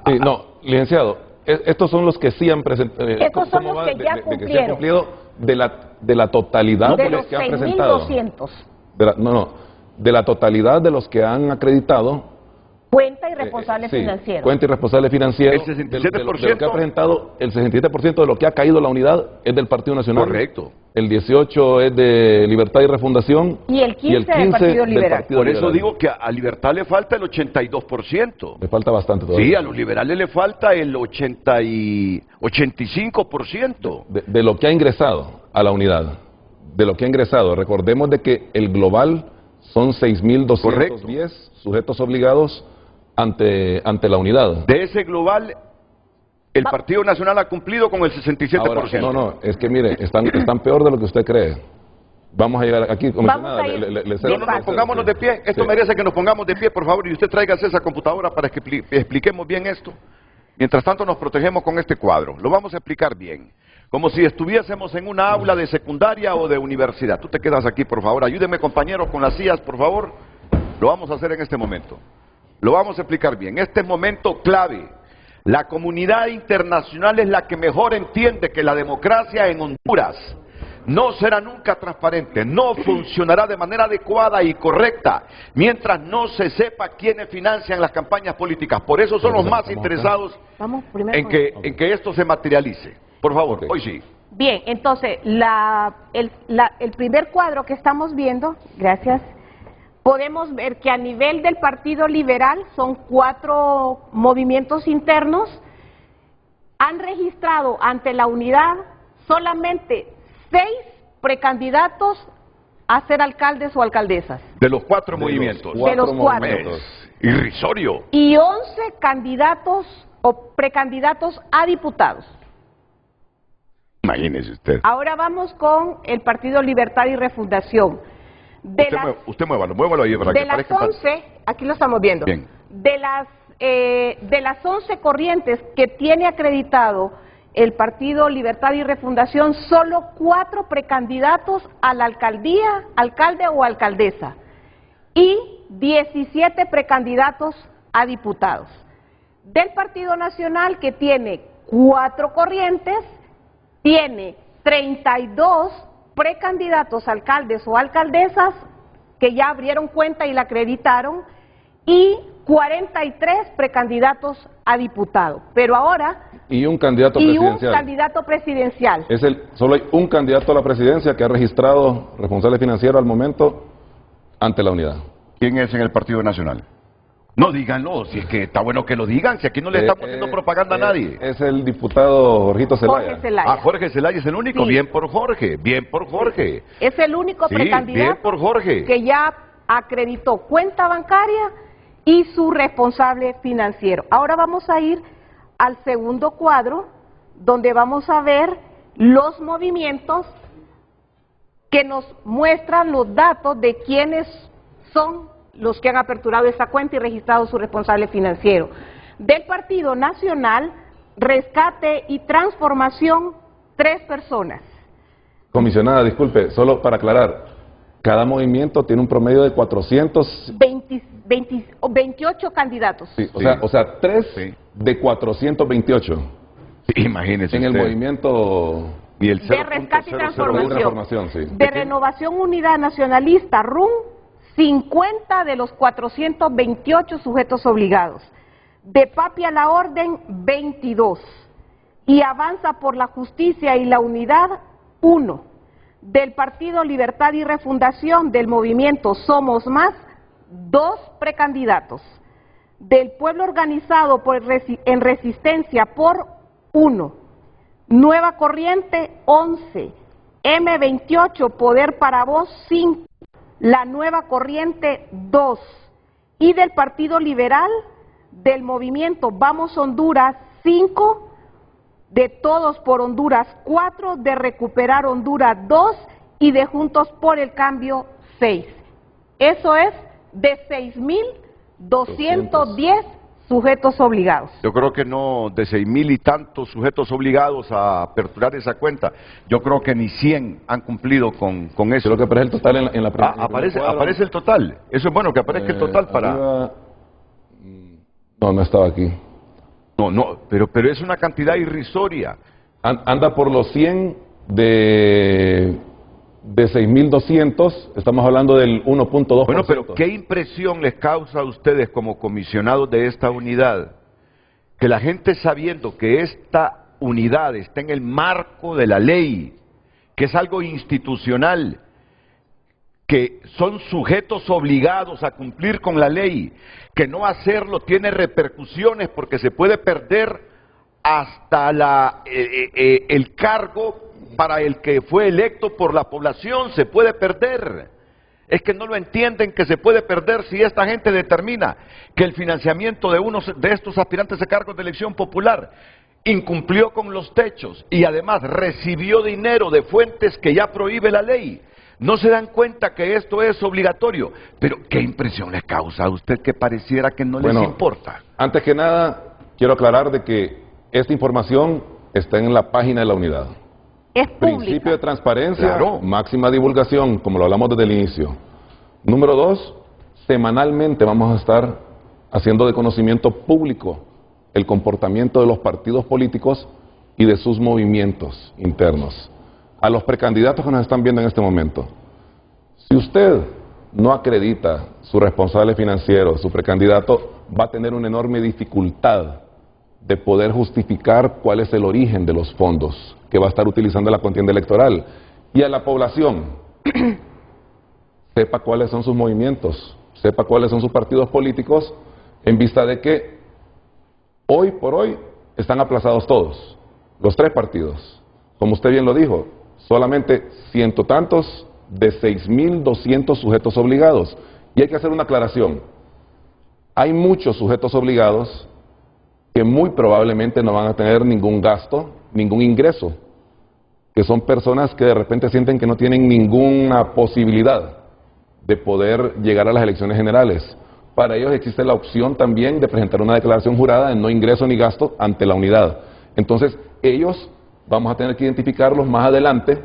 Sí, no, licenciado, estos son los que sí han presentado. Estos son los que ya cumplieron. Que se han cumplido de la totalidad de de los que han presentado. 6.200. De la totalidad de los que han acreditado cuenta y responsable financiero. Cuenta y responsable financiero. El 67%. De lo que ha presentado, el 67% de lo que ha caído la unidad es del Partido Nacional. Correcto. El 18% es de Libertad y Refundación. Y el 15% del Partido Liberal. Por eso digo que a Libertad le falta el 82%. Le falta bastante todavía. Sí, a los liberales le falta el 85%. De lo que ha ingresado a la unidad. De lo que ha ingresado. Recordemos de que el global son 6.210 sujetos obligados ante la unidad. De ese global, el Partido Nacional ha cumplido con el 67%. Ahora, no, es que mire, están peor de lo que usted cree. Vamos a llegar aquí, comisionada. Pongámonos de pie. Esto merece que nos pongamos de pie, por favor, y usted tráigase esa computadora para que expliquemos bien esto. Mientras tanto nos protegemos con este cuadro. Lo vamos a explicar bien. Como si estuviésemos en una aula de secundaria o de universidad. Tú te quedas aquí, por favor. Ayúdenme, compañeros, con las sillas, por favor. Lo vamos a hacer en este momento. Lo vamos a explicar bien. Este es momento clave. La comunidad internacional es la que mejor entiende que la democracia en Honduras no será nunca transparente, no funcionará de manera adecuada y correcta mientras no se sepa quiénes financian las campañas políticas. Por eso son los más interesados en que esto se materialice. Por favor, hoy sí. Bien, entonces, el primer cuadro que estamos viendo, gracias, podemos ver que a nivel del Partido Liberal son 4 movimientos internos, han registrado ante la unidad solamente 6 precandidatos a ser alcaldes o alcaldesas. De los 4 movimientos. De los 4. Irrisorio. Y 11 candidatos o precandidatos a diputados. Imagínese usted. Ahora vamos con el Partido Libertad y Refundación. Usted muévalo ahí para que parezca. De las 11, aquí lo estamos viendo. Bien. De las 11 corrientes que tiene acreditado el Partido Libertad y Refundación, solo 4 precandidatos a la alcaldía, alcalde o alcaldesa, y 17 precandidatos a diputados. Del Partido Nacional, que tiene 4 corrientes, tiene 32 precandidatos a alcaldes o alcaldesas que ya abrieron cuenta y la acreditaron, y 43 precandidatos a diputado. Pero ahora... Y un candidato presidencial. Un candidato presidencial. Solo hay un candidato a la presidencia que ha registrado responsable financiero al momento ante la unidad. ¿Quién es en el Partido Nacional? No, díganlo, si es que está bueno que lo digan, si aquí no le estamos haciendo propaganda a nadie. Es el diputado Jorgito Zelaya. Jorge Zelaya. Ah, Jorge Zelaya es el único. Sí. Bien por Jorge, bien por Jorge. Es el único Sí, precandidato bien por Jorge. que ya acreditó cuenta bancaria y su responsable financiero. Ahora vamos a ir al segundo cuadro, donde vamos a ver los movimientos que nos muestran los datos de quiénes son los que han aperturado esta cuenta y registrado su responsable financiero. Del Partido Nacional, Rescate y Transformación, 3 personas. Comisionada, disculpe, solo para aclarar, cada movimiento tiene un promedio de 400... 28 candidatos. Sí, Sí. o sea 3 Sí. de 428 Sí, imagínese en el usted. movimiento Y el De Rescate y 0.001. Transformación. sí. De Renovación Unidad Nacionalista, RUN, 50 de los 428 sujetos obligados. De Papi a la Orden, 22. Y Avanza por la Justicia y la Unidad, 1. Del Partido Libertad y Refundación del Movimiento Somos Más, 2 precandidatos. Del Pueblo Organizado en Resistencia por 1. Nueva Corriente, 11. M28, Poder para Vos, 5. La Nueva Corriente, 2. Y del Partido Liberal, del Movimiento Vamos Honduras, 5. De Todos por Honduras, 4. De Recuperar Honduras, 2. Y de Juntos por el Cambio, 6. Eso es de 6.210 sujetos obligados. Yo creo que no, de 6.000 y tantos sujetos obligados a aperturar esa cuenta, yo creo que ni 100 han cumplido con eso. Creo que aparece el total en la Aparece el total. Eso es bueno que aparezca el total para... arriba, no estaba aquí. No, pero es una cantidad irrisoria. Anda por los 100 de 6.200, estamos hablando del 1.2%. Bueno, pero ¿qué impresión les causa a ustedes como comisionados de esta unidad? Que la gente, sabiendo que esta unidad está en el marco de la ley, que es algo institucional, que son sujetos obligados a cumplir con la ley, que no hacerlo tiene repercusiones porque se puede perder hasta el cargo para el que fue electo por la población, se puede perder. Es que no lo entienden que se puede perder si esta gente determina que el financiamiento de uno de estos aspirantes a cargos de elección popular incumplió con los techos y además recibió dinero de fuentes que ya prohíbe la ley. No se dan cuenta que esto es obligatorio. Pero ¿qué impresión les causa a usted que pareciera que no les importa? Antes que nada, quiero aclarar de que esta información está en la página de la unidad. Es pública. Principio de transparencia, Claro. máxima divulgación, como lo hablamos desde el inicio. Número 2, semanalmente vamos a estar haciendo de conocimiento público el comportamiento de los partidos políticos y de sus movimientos internos. A los precandidatos que nos están viendo en este momento, si usted no acredita su responsable financiero, su precandidato va a tener una enorme dificultad de poder justificar cuál es el origen de los fondos que va a estar utilizando la contienda electoral. Y a la población, sepa cuáles son sus movimientos, sepa cuáles son sus partidos políticos, en vista de que hoy por hoy están aplazados todos, los 3 partidos. Como usted bien lo dijo, solamente ciento tantos de 6.200 sujetos obligados. Y hay que hacer una aclaración. Hay muchos sujetos obligados que muy probablemente no van a tener ningún gasto, ningún ingreso, que son personas que de repente sienten que no tienen ninguna posibilidad de poder llegar a las elecciones generales. Para ellos existe la opción también de presentar una declaración jurada de no ingreso ni gasto ante la unidad. Entonces, ellos vamos a tener que identificarlos más adelante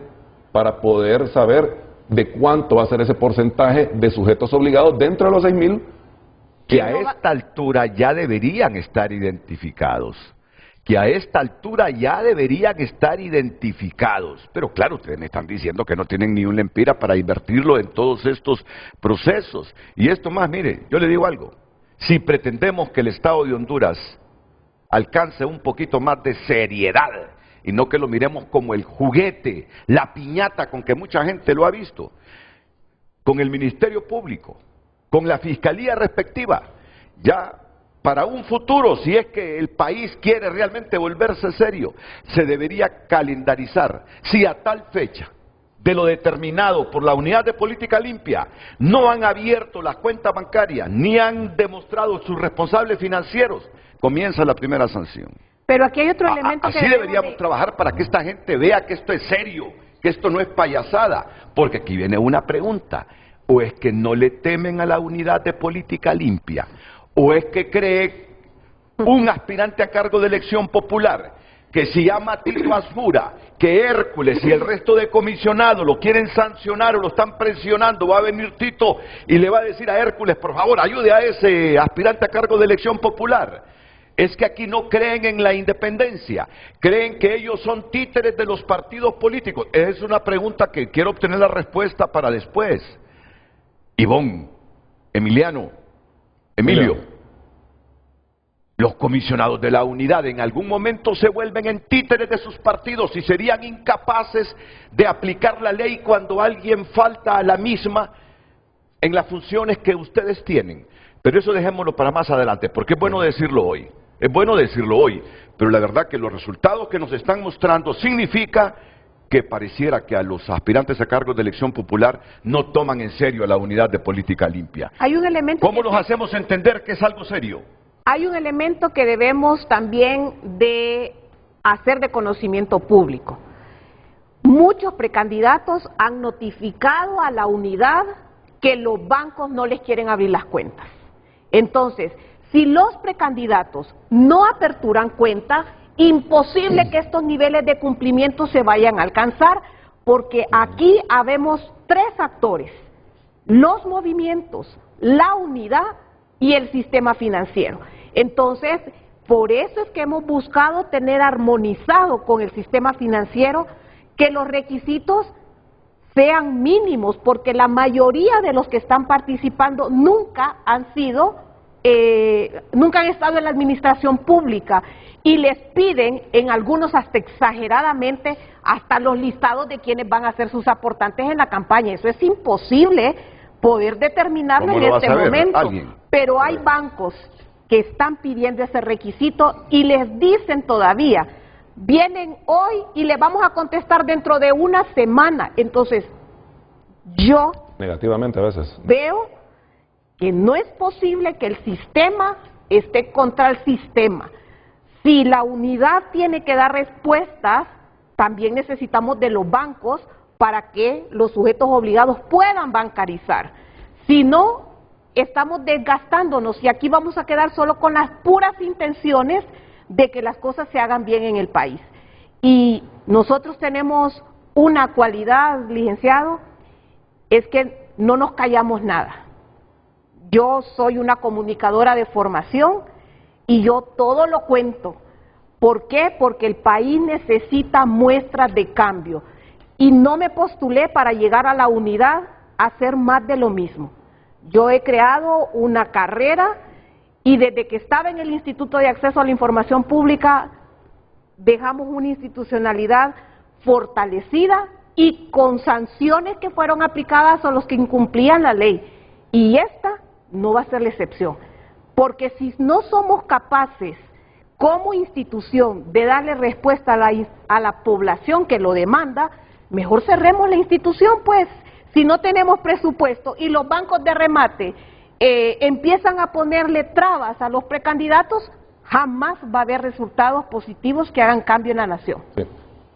para poder saber de cuánto va a ser ese porcentaje de sujetos obligados dentro de los 6.000 que a esta altura ya deberían estar identificados, pero claro, ustedes me están diciendo que no tienen ni un lempira para invertirlo en todos estos procesos, y esto más, mire, yo le digo algo, si pretendemos que el Estado de Honduras alcance un poquito más de seriedad, y no que lo miremos como el juguete, la piñata con que mucha gente lo ha visto, con el Ministerio Público, con la Fiscalía respectiva, ya para un futuro, si es que el país quiere realmente volverse serio, se debería calendarizar si a tal fecha de lo determinado por la Unidad de Política Limpia no han abierto las cuentas bancarias ni han demostrado sus responsables financieros, comienza la primera sanción. Pero aquí hay otro elemento que así deberíamos trabajar para que esta gente vea que esto es serio, que esto no es payasada, porque aquí viene una pregunta: o es que no le temen a la Unidad de Política Limpia, o es que cree un aspirante a cargo de elección popular que se llama Tito Asmura, que Hércules y el resto de comisionados lo quieren sancionar o lo están presionando, va a venir Tito y le va a decir a Hércules, por favor, ayude a ese aspirante a cargo de elección popular. Es que aquí no creen en la independencia, creen que ellos son títeres de los partidos políticos. Es una pregunta que quiero obtener la respuesta para después. Ivonne, Emilio, los comisionados de la unidad en algún momento se vuelven en títeres de sus partidos y serían incapaces de aplicar la ley cuando alguien falta a la misma en las funciones que ustedes tienen. Pero eso dejémoslo para más adelante, porque es bueno decirlo hoy. Es bueno decirlo hoy, pero la verdad que los resultados que nos están mostrando significa que pareciera que a los aspirantes a cargos de elección popular no toman en serio a la Unidad de Política Limpia. Hay un elemento. ¿Cómo nos hacemos entender que es algo serio? Hay un elemento que debemos también de hacer de conocimiento público. Muchos precandidatos han notificado a la unidad que los bancos no les quieren abrir las cuentas. Entonces, si los precandidatos no aperturan cuentas, imposible que estos niveles de cumplimiento se vayan a alcanzar, porque aquí habemos tres actores: los movimientos, la unidad y el sistema financiero. Entonces, por eso es que hemos buscado tener armonizado con el sistema financiero que los requisitos sean mínimos, porque la mayoría de los que están participando nunca han estado en la administración pública y les piden, en algunos hasta exageradamente, hasta los listados de quienes van a ser sus aportantes en la campaña. Eso es imposible poder determinarlo en este momento. Pero hay bancos que están pidiendo ese requisito y les dicen todavía, vienen hoy y le vamos a contestar dentro de una semana. Entonces, yo negativamente a veces veo que no es posible que el sistema esté contra el sistema. Si la unidad tiene que dar respuestas, también necesitamos de los bancos para que los sujetos obligados puedan bancarizar. Si no, estamos desgastándonos y aquí vamos a quedar solo con las puras intenciones de que las cosas se hagan bien en el país. Y nosotros tenemos una cualidad, licenciado, es que no nos callamos nada. Yo soy una comunicadora de formación y yo todo lo cuento. ¿Por qué? Porque el país necesita muestras de cambio. Y no me postulé para llegar a la unidad a hacer más de lo mismo. Yo he creado una carrera y desde que estaba en el Instituto de Acceso a la Información Pública dejamos una institucionalidad fortalecida y con sanciones que fueron aplicadas a los que incumplían la ley. Y esta no va a ser la excepción, porque si no somos capaces como institución de darle respuesta a la población que lo demanda, mejor cerremos la institución, pues. Si no tenemos presupuesto y los bancos de remate empiezan a ponerle trabas a los precandidatos, jamás va a haber resultados positivos que hagan cambio en la nación. Sí.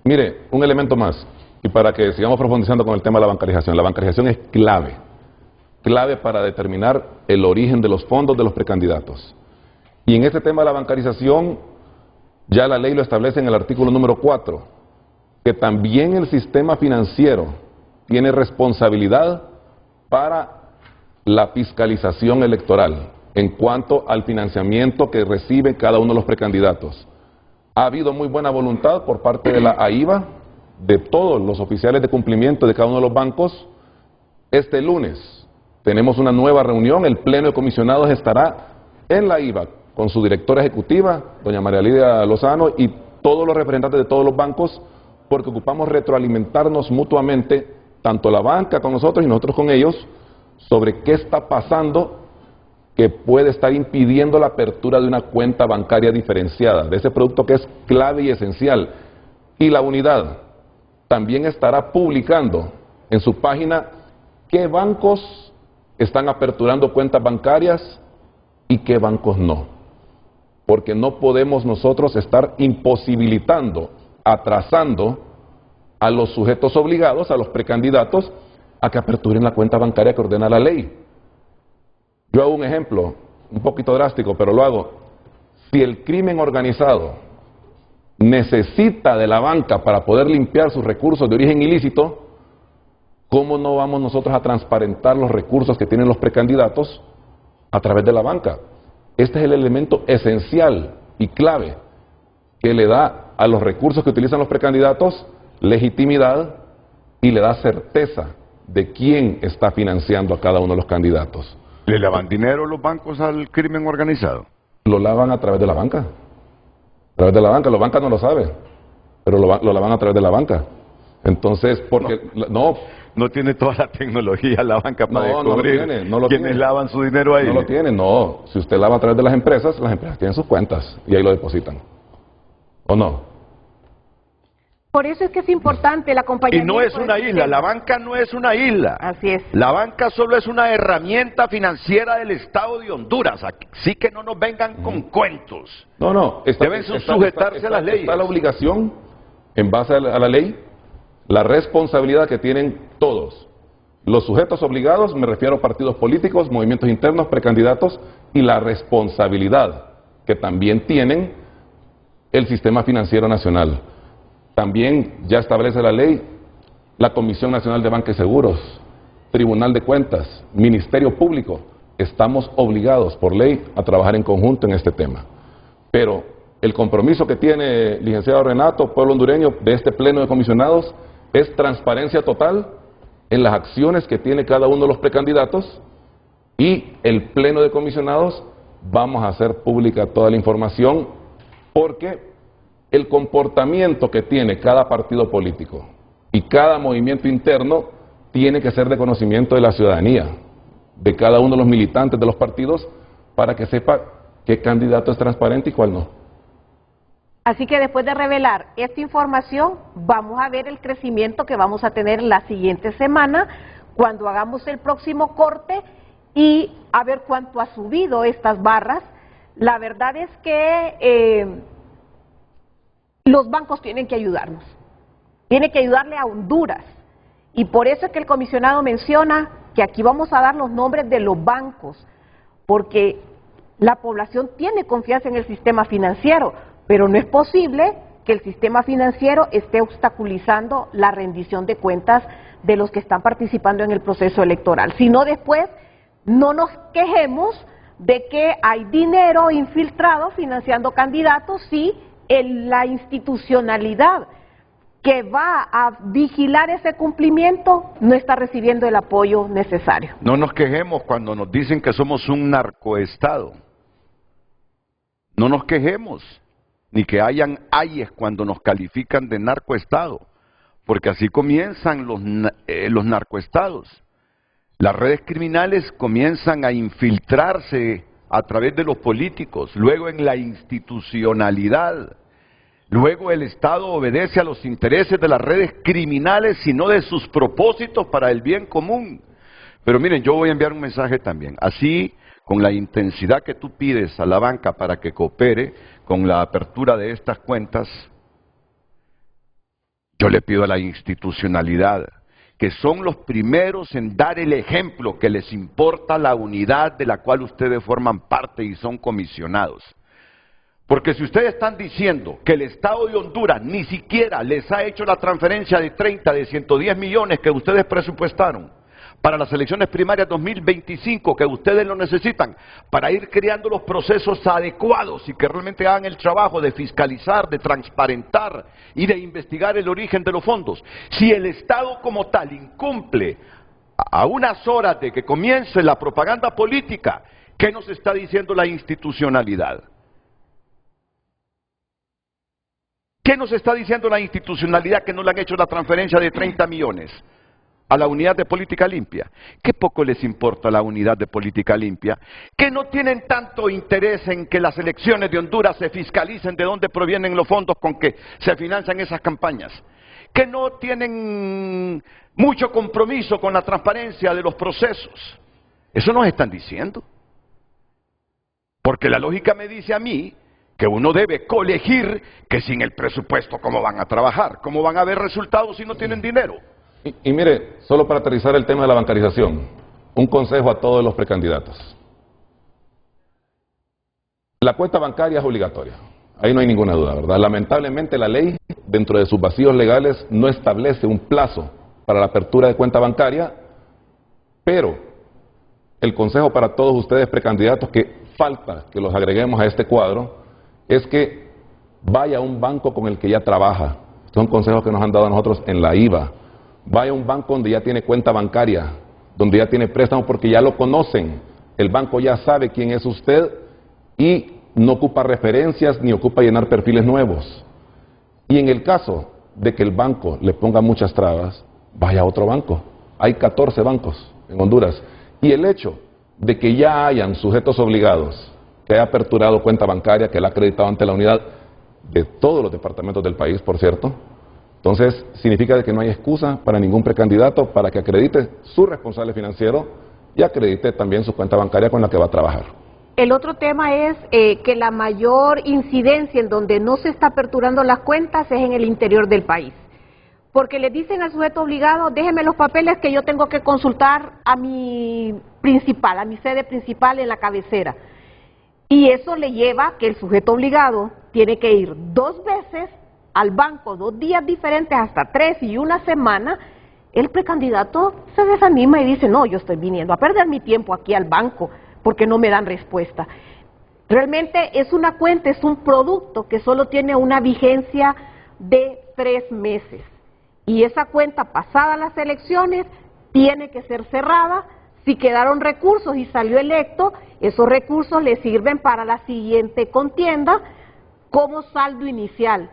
Mire, un elemento más, y para que sigamos profundizando con el tema de la bancarización. La bancarización es clave para determinar el origen de los fondos de los precandidatos. Y en este tema de la bancarización, ya la ley lo establece en el artículo número 4, que también el sistema financiero tiene responsabilidad para la fiscalización electoral en cuanto al financiamiento que reciben cada uno de los precandidatos. Ha habido muy buena voluntad por parte de la AIBA, de todos los oficiales de cumplimiento de cada uno de los bancos. Este lunes tenemos una nueva reunión, el Pleno de Comisionados estará en la AIBA con su directora ejecutiva, doña María Lidia Lozano, y todos los representantes de todos los bancos, porque ocupamos retroalimentarnos mutuamente tanto la banca con nosotros y nosotros con ellos, sobre qué está pasando que puede estar impidiendo la apertura de una cuenta bancaria diferenciada, de ese producto que es clave y esencial. Y la unidad también estará publicando en su página qué bancos están aperturando cuentas bancarias y qué bancos no. Porque no podemos nosotros estar imposibilitando, atrasando a los sujetos obligados, a los precandidatos, a que aperturen la cuenta bancaria que ordena la ley. Yo hago un ejemplo, un poquito drástico, pero lo hago. Si el crimen organizado necesita de la banca para poder limpiar sus recursos de origen ilícito, ¿cómo no vamos nosotros a transparentar los recursos que tienen los precandidatos a través de la banca? Este es el elemento esencial y clave que le da a los recursos que utilizan los precandidatos legitimidad y le da certeza de quién está financiando a cada uno de los candidatos. ¿Le lavan dinero los bancos al crimen organizado? Lo lavan a través de la banca. A través de la banca. Los bancas no lo saben, pero lo lavan a través de la banca. Entonces, porque no tiene toda la tecnología la banca para descubrir no lo quiénes tiene. lavan su dinero ahí. No lo tiene, no. Si usted lava a través de las empresas tienen sus cuentas y ahí lo depositan. ¿O no? Por eso es que es importante el Y acompañamiento. no es una isla, la banca no es una isla. Así es. La banca solo es una herramienta financiera del Estado de Honduras. Así que no nos vengan con cuentos. No. Deben sujetarse a las leyes. Está la obligación, en base a la ley, la responsabilidad que tienen todos. Los sujetos obligados, me refiero a partidos políticos, movimientos internos, precandidatos, y la responsabilidad que también tienen el sistema financiero nacional. También ya establece la ley la Comisión Nacional de Banca y Seguros, Tribunal de Cuentas, Ministerio Público. Estamos obligados por ley a trabajar en conjunto en este tema. Pero el compromiso que tiene licenciado Renato, pueblo hondureño, de este pleno de comisionados, es transparencia total en las acciones que tiene cada uno de los precandidatos, y el pleno de comisionados vamos a hacer pública toda la información, porque el comportamiento que tiene cada partido político y cada movimiento interno tiene que ser de conocimiento de la ciudadanía, de cada uno de los militantes de los partidos, para que sepa qué candidato es transparente y cuál no. Así que después de revelar esta información, vamos a ver el crecimiento que vamos a tener la siguiente semana, cuando hagamos el próximo corte, y a ver cuánto ha subido estas barras. La verdad es que los bancos tienen que ayudarnos, tienen que ayudarle a Honduras, y por eso es que el comisionado menciona que aquí vamos a dar los nombres de los bancos, porque la población tiene confianza en el sistema financiero, pero no es posible que el sistema financiero esté obstaculizando la rendición de cuentas de los que están participando en el proceso electoral. Si no, después no nos quejemos de que hay dinero infiltrado financiando candidatos si la institucionalidad que va a vigilar ese cumplimiento no está recibiendo el apoyo necesario. No nos quejemos cuando nos dicen que somos un narcoestado. No nos quejemos, ni que hayan ayes cuando nos califican de narcoestado, porque así comienzan los narcoestados. Las redes criminales comienzan a infiltrarse a través de los políticos, luego en la institucionalidad. Luego el Estado obedece a los intereses de las redes criminales y no de sus propósitos para el bien común. Pero miren, yo voy a enviar un mensaje también. Así, con la intensidad que tú pides a la banca para que coopere con la apertura de estas cuentas, yo le pido a la institucionalidad, que son los primeros en dar el ejemplo, que les importa la unidad de la cual ustedes forman parte y son comisionados. Porque si ustedes están diciendo que el Estado de Honduras ni siquiera les ha hecho la transferencia de 30, de 110 millones que ustedes presupuestaron para las elecciones primarias 2025, que ustedes lo necesitan para ir creando los procesos adecuados y que realmente hagan el trabajo de fiscalizar, de transparentar y de investigar el origen de los fondos. Si el Estado como tal incumple a unas horas de que comience la propaganda política, ¿qué nos está diciendo la institucionalidad? ¿Qué nos está diciendo la institucionalidad que no le han hecho la transferencia de 30 millones? a la unidad de política limpia. ¿Qué poco les importa la unidad de política limpia? Que no tienen tanto interés en que las elecciones de Honduras se fiscalicen de dónde provienen los fondos con que se financian esas campañas. Que no tienen mucho compromiso con la transparencia de los procesos. Eso nos están diciendo. Porque la lógica me dice a mí que uno debe colegir que sin el presupuesto, ¿cómo van a trabajar? ¿Cómo van a haber resultados si no tienen dinero? Y mire, solo para aterrizar el tema de la bancarización, un consejo a todos los precandidatos. La cuenta bancaria es obligatoria, ahí no hay ninguna duda, ¿verdad? Lamentablemente la ley, dentro de sus vacíos legales, no establece un plazo para la apertura de cuenta bancaria, pero el consejo para todos ustedes precandidatos que falta que los agreguemos a este cuadro es que vaya a un banco con el que ya trabaja. Son consejos que nos han dado a nosotros en la IVA. Vaya a un banco donde ya tiene cuenta bancaria, donde ya tiene préstamo porque ya lo conocen. El banco ya sabe quién es usted y no ocupa referencias ni ocupa llenar perfiles nuevos. Y en el caso de que el banco le ponga muchas trabas, vaya a otro banco. Hay 14 bancos en Honduras. Y el hecho de que ya hayan sujetos obligados, que haya aperturado cuenta bancaria, que la ha acreditado ante la unidad de todos los departamentos del país, por cierto, entonces significa que no hay excusa para ningún precandidato para que acredite su responsable financiero y acredite también su cuenta bancaria con la que va a trabajar. El otro tema es que la mayor incidencia en donde no se está aperturando las cuentas es en el interior del país. Porque le dicen al sujeto obligado, déjeme los papeles que yo tengo que consultar a mi principal, a mi sede principal en la cabecera. Y eso le lleva que el sujeto obligado tiene que ir 2 veces al banco, 2 días diferentes, hasta 3 y 1 semana. El precandidato se desanima y dice, no, yo estoy viniendo a perder mi tiempo aquí al banco porque no me dan respuesta. Realmente es una cuenta, es un producto que solo tiene una vigencia de 3 meses. Y esa cuenta, pasada las elecciones, tiene que ser cerrada. Si quedaron recursos y salió electo, esos recursos le sirven para la siguiente contienda como saldo inicial,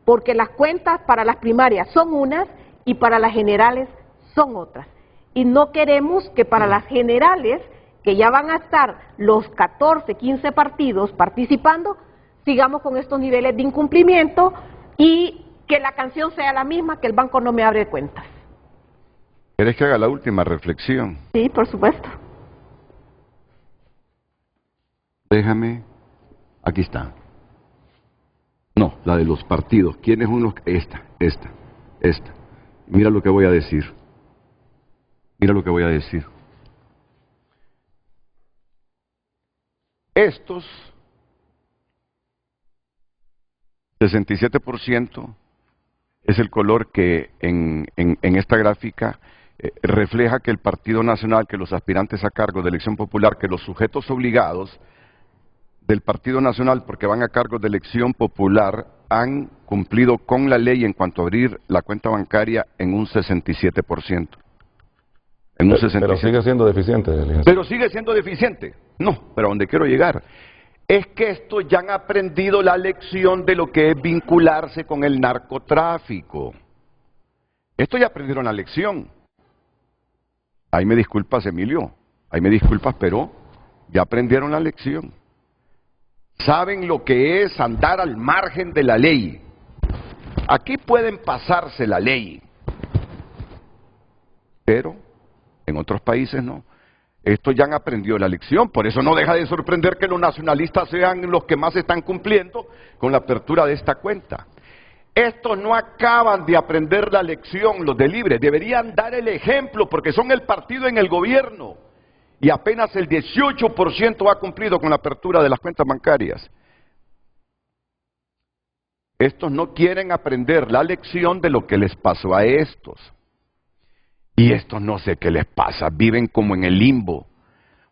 porque las cuentas para las primarias son unas y para las generales son otras. Y no queremos que para las generales, que ya van a estar los 14, 15 partidos participando, sigamos con estos niveles de incumplimiento y que la canción sea la misma, que el banco no me abre cuentas. ¿Quieres que haga la última reflexión? Sí, por supuesto. Déjame, aquí está. No, la de los partidos. ¿Quiénes unos? Esta. Mira lo que voy a decir. Mira lo que voy a decir. Estos 67% es el color que en esta gráfica refleja que el Partido Nacional, que los aspirantes a cargo de elección popular, que los sujetos obligados del Partido Nacional, porque van a cargo de elección popular, han cumplido con la ley en cuanto a abrir la cuenta bancaria en un 67%. En un 67%. Pero sigue siendo deficiente. Pero sigue siendo deficiente. No, pero a donde quiero llegar es que estos ya han aprendido la lección de lo que es vincularse con el narcotráfico. Estos ya aprendieron la lección. Ahí me disculpas, Emilio, ahí me disculpas, pero ya aprendieron la lección. Saben lo que es andar al margen de la ley. Aquí pueden pasarse la ley, pero en otros países no. Estos ya han aprendido la lección, por eso no deja de sorprender que los nacionalistas sean los que más están cumpliendo con la apertura de esta cuenta. Estos no acaban de aprender la lección, los de Libre, deberían dar el ejemplo porque son el partido en el gobierno y apenas el 18% ha cumplido con la apertura de las cuentas bancarias. Estos no quieren aprender la lección de lo que les pasó a estos. Y estos no sé qué les pasa, viven como en el limbo.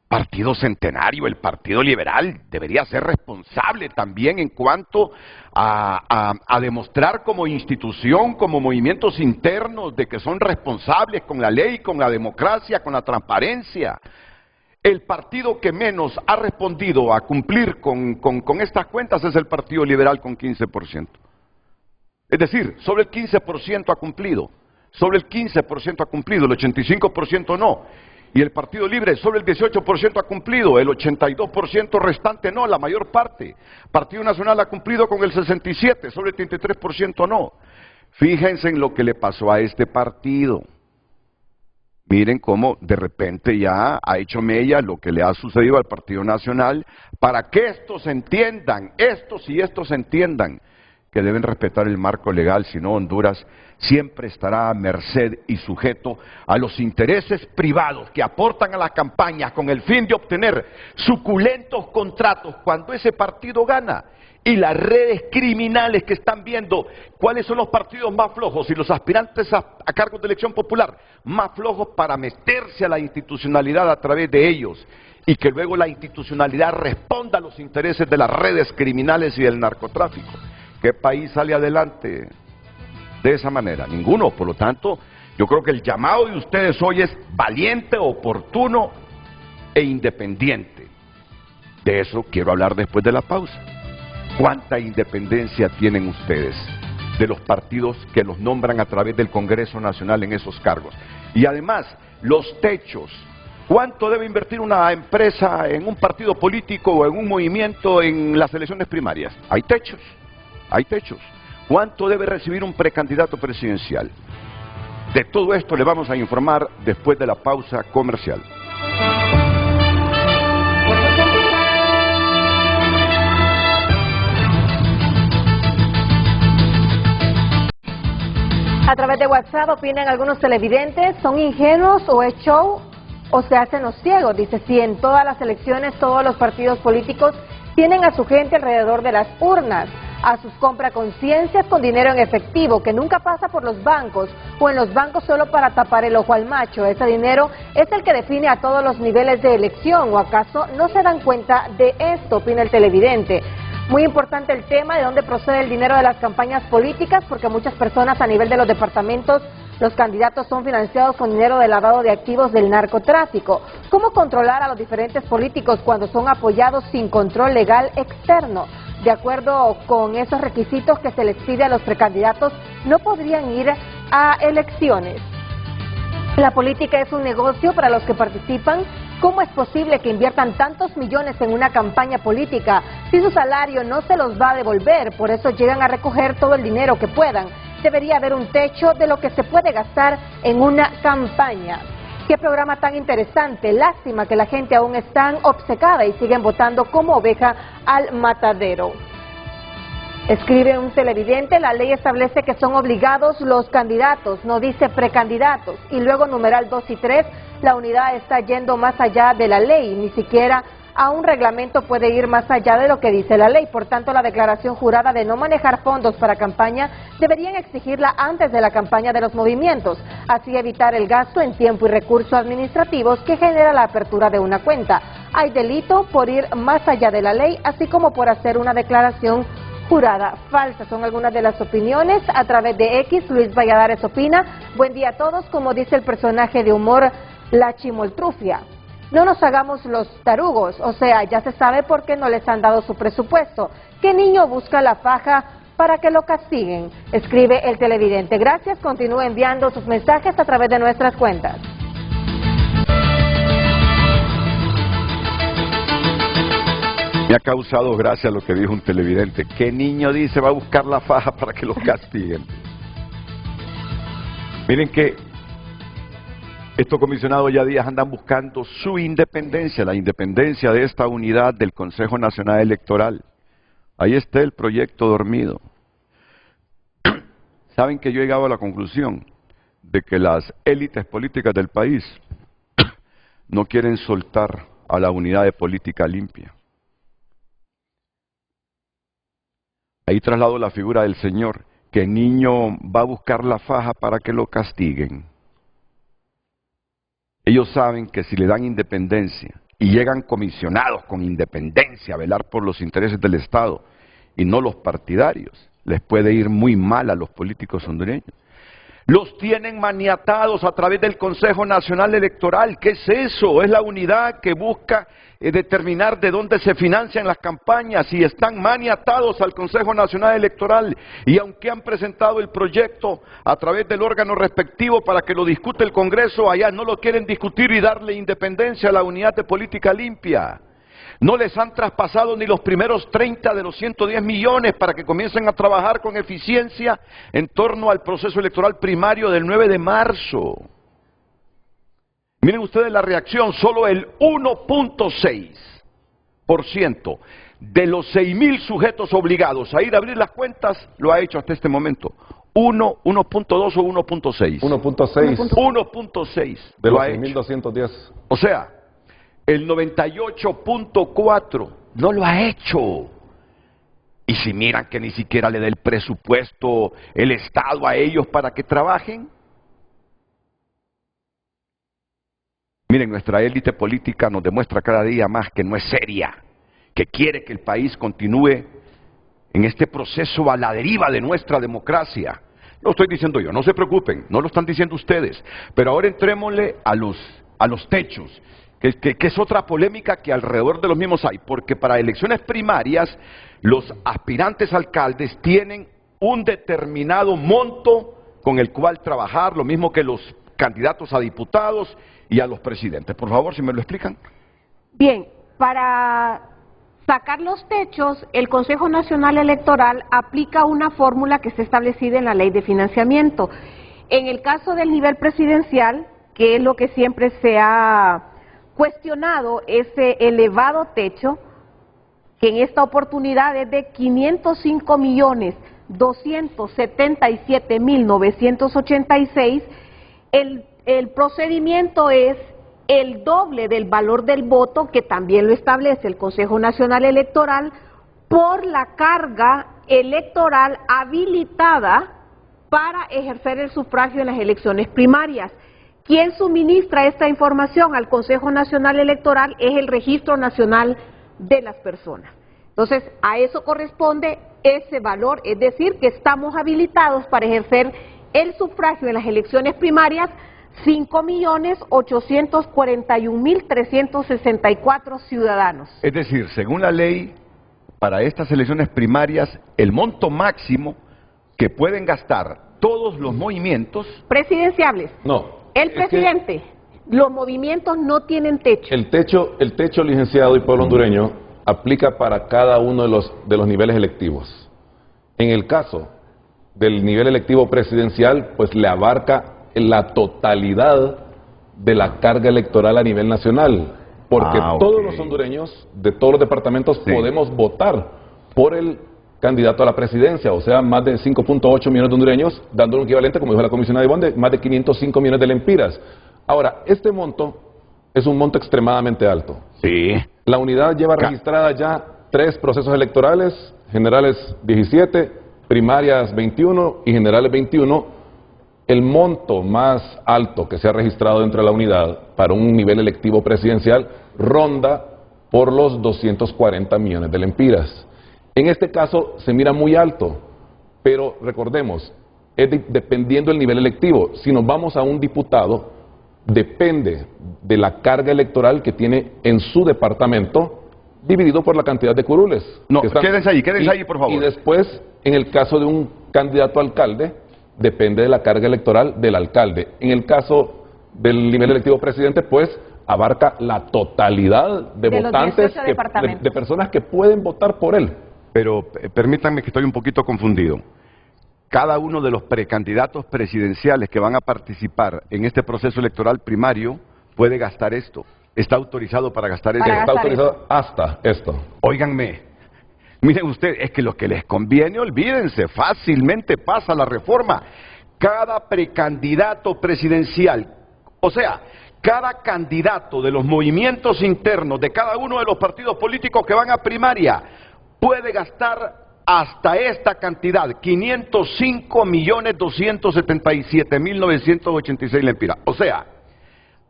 Partido Centenario, el Partido Liberal, debería ser responsable también en cuanto a demostrar como institución, como movimientos internos, de que son responsables con la ley, con la democracia, con la transparencia. El partido que menos ha respondido a cumplir con estas cuentas es el Partido Liberal con 15%. Es decir, solo el 15% ha cumplido. solo el 15% ha cumplido, el 85% no. Y el Partido Libre, solo el 18% ha cumplido, el 82% restante no, la mayor parte. Partido Nacional ha cumplido con el 67%, solo el 33% no. Fíjense en lo que le pasó a este partido. Miren cómo de repente ya ha hecho mella lo que le ha sucedido al Partido Nacional, para que estos entiendan, estos entiendan que deben respetar el marco legal, si no Honduras siempre estará a merced y sujeto a los intereses privados que aportan a las campañas con el fin de obtener suculentos contratos cuando ese partido gana. Y las redes criminales que están viendo cuáles son los partidos más flojos y los aspirantes a cargos de elección popular más flojos para meterse a la institucionalidad a través de ellos, y que luego la institucionalidad responda a los intereses de las redes criminales y del narcotráfico. ¿Qué país sale adelante de esa manera? Ninguno. Por lo tanto, yo creo que el llamado de ustedes hoy es valiente, oportuno e independiente. De eso quiero hablar después de la pausa. ¿Cuánta independencia tienen ustedes de los partidos que los nombran a través del Congreso Nacional en esos cargos? Y además, los techos. ¿Cuánto debe invertir una empresa en un partido político o en un movimiento en las elecciones primarias? Hay techos, hay techos. ¿Cuánto debe recibir un precandidato presidencial? De todo esto le vamos a informar después de la pausa comercial. A través de WhatsApp opinan algunos televidentes, ¿son ingenuos o es show o se hacen los ciegos? Dice, si en todas las elecciones todos los partidos políticos tienen a su gente alrededor de las urnas, a sus compraconciencias con dinero en efectivo, que nunca pasa por los bancos, o en los bancos solo para tapar el ojo al macho. Ese dinero es el que define a todos los niveles de elección, ¿o acaso no se dan cuenta de esto?, opina el televidente. Muy importante el tema de dónde procede el dinero de las campañas políticas, porque muchas personas a nivel de los departamentos, los candidatos son financiados con dinero de lavado de activos del narcotráfico. ¿Cómo controlar a los diferentes políticos cuando son apoyados sin control legal externo? De acuerdo con esos requisitos que se les pide a los precandidatos, no podrían ir a elecciones. La política es un negocio para los que participan. ¿Cómo es posible que inviertan tantos millones en una campaña política si su salario no se los va a devolver? Por eso llegan a recoger todo el dinero que puedan. Debería haber un techo de lo que se puede gastar en una campaña. Qué programa tan interesante. Lástima que la gente aún está obcecada y siguen votando como oveja al matadero. Escribe un televidente, la ley establece que son obligados los candidatos, no dice precandidatos. Y luego numeral 2 y 3, la unidad está yendo más allá de la ley, ni siquiera a un reglamento puede ir más allá de lo que dice la ley. Por tanto, la declaración jurada de no manejar fondos para campaña deberían exigirla antes de la campaña de los movimientos, así evitar el gasto en tiempo y recursos administrativos que genera la apertura de una cuenta. Hay delito por ir más allá de la ley, así como por hacer una declaración jurada falsa. Son algunas de las opiniones a través de X. Luis Valladares opina: buen día a todos, como dice el personaje de humor La Chimoltrufia. No nos hagamos los tarugos, o sea, ya se sabe por qué no les han dado su presupuesto. ¿Qué niño busca la faja para que lo castiguen? Escribe el televidente. Gracias, continúe enviando sus mensajes a través de nuestras cuentas. Me ha causado gracia lo que dijo un televidente. ¿Qué niño dice va a buscar la faja para que lo castiguen? Miren que estos comisionados ya días andan buscando su independencia, la independencia de esta unidad del Consejo Nacional Electoral. Ahí está el proyecto dormido. Saben que yo he llegado a la conclusión de que las élites políticas del país no quieren soltar a la unidad de política limpia. Ahí traslado la figura del Señor. ¿Qué niño va a buscar la faja para que lo castiguen? Ellos saben que si le dan independencia y llegan comisionados con independencia a velar por los intereses del Estado y no los partidarios, les puede ir muy mal a los políticos hondureños. Los tienen maniatados a través del Consejo Nacional Electoral. ¿Qué es eso? Es la unidad que busca determinar de dónde se financian las campañas y están maniatados al Consejo Nacional Electoral. Y aunque han presentado el proyecto a través del órgano respectivo para que lo discute el Congreso, allá no lo quieren discutir y darle independencia a la unidad de política limpia. No les han traspasado ni los primeros 30 de los 110 millones para que comiencen a trabajar con eficiencia en torno al proceso electoral primario del 9 de marzo. Miren ustedes la reacción, solo el 1.6% de los 6.000 sujetos obligados a ir a abrir las cuentas lo ha hecho hasta este momento. 1.2 o 1.6. 1.6. 1.6 de lo los ha hecho. 6.210. O sea, el 98.4 no lo ha hecho. Y si miran que ni siquiera le da el presupuesto el Estado a ellos para que trabajen. Miren, nuestra élite política nos demuestra cada día más que no es seria, que quiere que el país continúe en este proceso a la deriva de nuestra democracia. Lo estoy diciendo yo, no se preocupen, no lo están diciendo ustedes. Pero ahora entrémosle a los techos, que es otra polémica que alrededor de los mismos hay, porque para elecciones primarias los aspirantes alcaldes tienen un determinado monto con el cual trabajar, lo mismo que los candidatos a diputados y a los presidentes. Por favor, si me lo explican. Bien, para sacar los techos, el Consejo Nacional Electoral aplica una fórmula que está establecida en la Ley de Financiamiento. En el caso del nivel presidencial, que es lo que siempre se ha cuestionado, ese elevado techo, que en esta oportunidad es de 505.277.986, el procedimiento es el doble del valor del voto, que también lo establece el Consejo Nacional Electoral, por la carga electoral habilitada para ejercer el sufragio en las elecciones primarias. Quien suministra esta información al Consejo Nacional Electoral es el Registro Nacional de las Personas. Entonces, a eso corresponde ese valor, es decir, que estamos habilitados para ejercer el sufragio en las elecciones primarias 5.841.364 ciudadanos. Es decir, según la ley, para estas elecciones primarias, el monto máximo que pueden gastar todos los movimientos presidenciables. No. El presidente, los movimientos no tienen techo. El techo, licenciado y pueblo hondureño, aplica para cada uno de los niveles electivos. En el caso del nivel electivo presidencial, pues le abarca la totalidad de la carga electoral a nivel nacional, porque todos los hondureños de todos los departamentos podemos votar por el candidato a la presidencia, o sea, más de 5.8 millones de hondureños, dando un equivalente, como dijo la comisionada Ivonne, de más de 505 millones de lempiras. Ahora, este monto es un monto extremadamente alto. Sí. La unidad lleva registrada ya 3 procesos electorales, generales 17, primarias 21 y generales 21. El monto más alto que se ha registrado dentro de la unidad para un nivel electivo presidencial ronda por los 240 millones de lempiras. En este caso se mira muy alto, pero recordemos, es dependiendo del nivel electivo. Si nos vamos a un diputado, depende de la carga electoral que tiene en su departamento, dividido por la cantidad de curules. No, quédense ahí, por favor. Y después, en el caso de un candidato a alcalde, depende de la carga electoral del alcalde. En el caso del nivel electivo presidente, pues abarca la totalidad de votantes, de personas que pueden votar por él. Pero permítanme que estoy un poquito confundido. Cada uno de los precandidatos presidenciales que van a participar en este proceso electoral primario puede gastar esto. Está autorizado para gastar esto. Está autorizado hasta esto. Óiganme, miren ustedes, es que lo que les conviene, olvídense, fácilmente pasa la reforma. Cada precandidato presidencial, o sea, cada candidato de los movimientos internos de cada uno de los partidos políticos que van a primaria puede gastar hasta esta cantidad, 505.277.986 lempiras. O sea,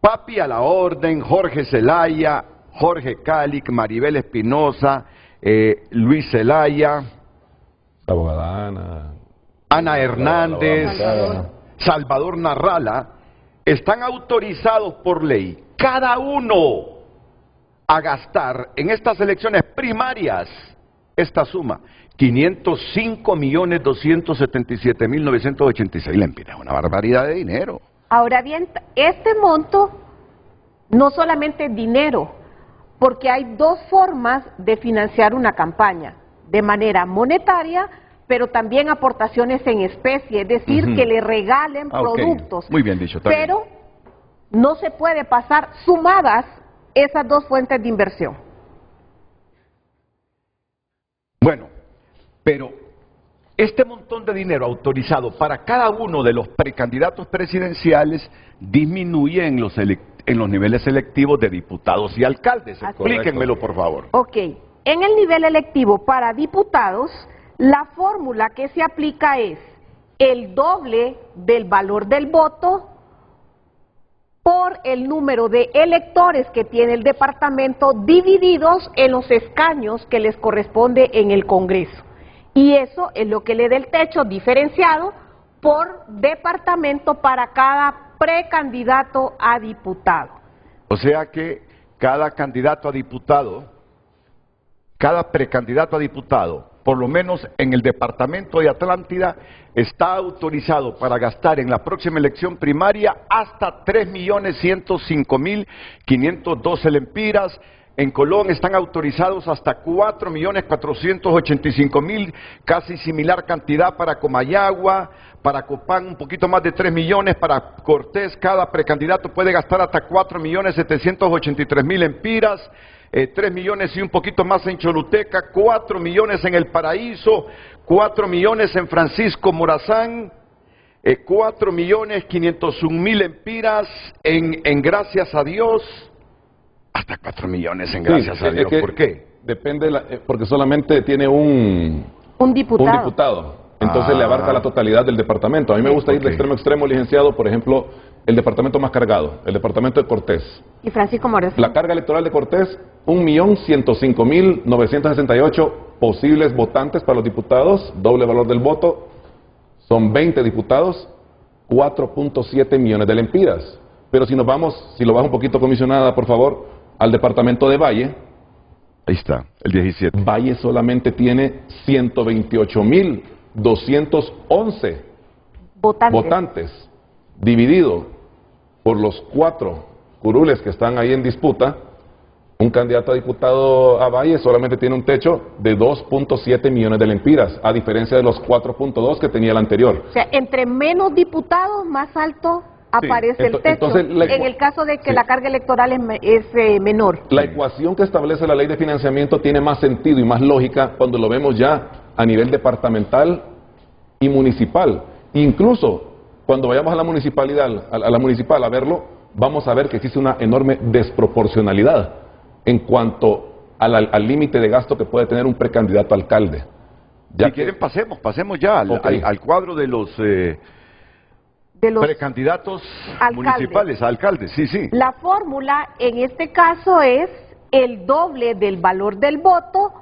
Papi a la Orden, Jorge Zelaya, Jorge Cálic, Maribel Espinosa, Luis Zelaya, Abogada Ana Hernández, Salvador Narrala, están autorizados por ley, cada uno, a gastar en estas elecciones primarias esta suma, 505.277.986 lempiras, una barbaridad de dinero. Ahora bien, este monto no solamente es dinero, porque hay dos formas de financiar una campaña, de manera monetaria, pero también aportaciones en especie, es decir, que le regalen productos. Muy bien dicho. Pero no se puede pasar sumadas esas dos fuentes de inversión. Bueno, pero este montón de dinero autorizado para cada uno de los precandidatos presidenciales disminuye en los niveles electivos de diputados y alcaldes. Explíquenmelo, por favor. Ok, en el nivel electivo para diputados, la fórmula que se aplica es el doble del valor del voto por el número de electores que tiene el departamento divididos en los escaños que les corresponde en el Congreso. Y eso es lo que le da el techo diferenciado por departamento para cada precandidato a diputado. O sea que cada candidato a diputado, cada precandidato a diputado, por lo menos en el departamento de Atlántida, está autorizado para gastar en la próxima elección primaria hasta 3.105.512 lempiras. En Colón están autorizados hasta 4.485.000, casi similar cantidad para Comayagua, para Copán un poquito más de 3 millones, para Cortés cada precandidato puede gastar hasta 4.783.000 lempiras, 3 millones y un poquito más en Choluteca, 4 millones en El Paraíso, 4 millones en Francisco Morazán, 4.501.000 lempiras en Gracias a Dios. Hasta 4 millones en Gracias a Dios. ¿Por qué? Depende, porque solamente tiene un diputado. Entonces le abarca la totalidad del departamento. A mí me gusta ir de extremo a extremo, licenciado. Por ejemplo, el departamento más cargado, el departamento de Cortés. ¿Y Francisco Morazán? La carga electoral de Cortés, 1.105.968 posibles votantes para los diputados, doble valor del voto. Son 20 diputados, 4.7 millones de lempiras. Pero si nos vamos, si lo baja un poquito, comisionada, por favor, al departamento de Valle. Ahí está, el 17. Valle solamente tiene 128.211 votantes, dividido por los 4 curules que están ahí en disputa. Un candidato a diputado a Valle solamente tiene un techo de 2.7 millones de lempiras, a diferencia de los 4.2 que tenía el anterior. O sea, entre menos diputados, más alto aparece el techo, en el caso de que la carga electoral es menor. La ecuación que establece la ley de financiamiento tiene más sentido y más lógica cuando lo vemos ya a nivel departamental y municipal. Incluso cuando vayamos a la municipalidad, a la municipal a verlo, vamos a ver que existe una enorme desproporcionalidad en cuanto al límite de gasto que puede tener un precandidato a alcalde. Si quieren pasemos ya al cuadro de los precandidatos municipales, alcaldes, sí. La fórmula en este caso es el doble del valor del voto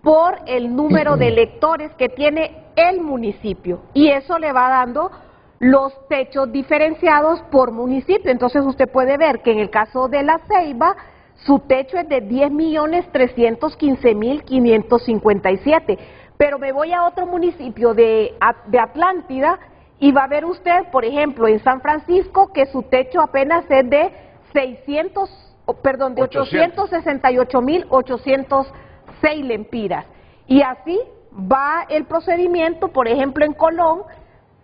por el número de electores que tiene el municipio. Y eso le va dando los techos diferenciados por municipio. Entonces usted puede ver que en el caso de La Ceiba, su techo es de 10.315.557. Pero me voy a otro municipio de Atlántida, y va a ver usted, por ejemplo, en San Francisco, que su techo apenas es de 868.806 lempiras. Y así va el procedimiento. Por ejemplo, en Colón,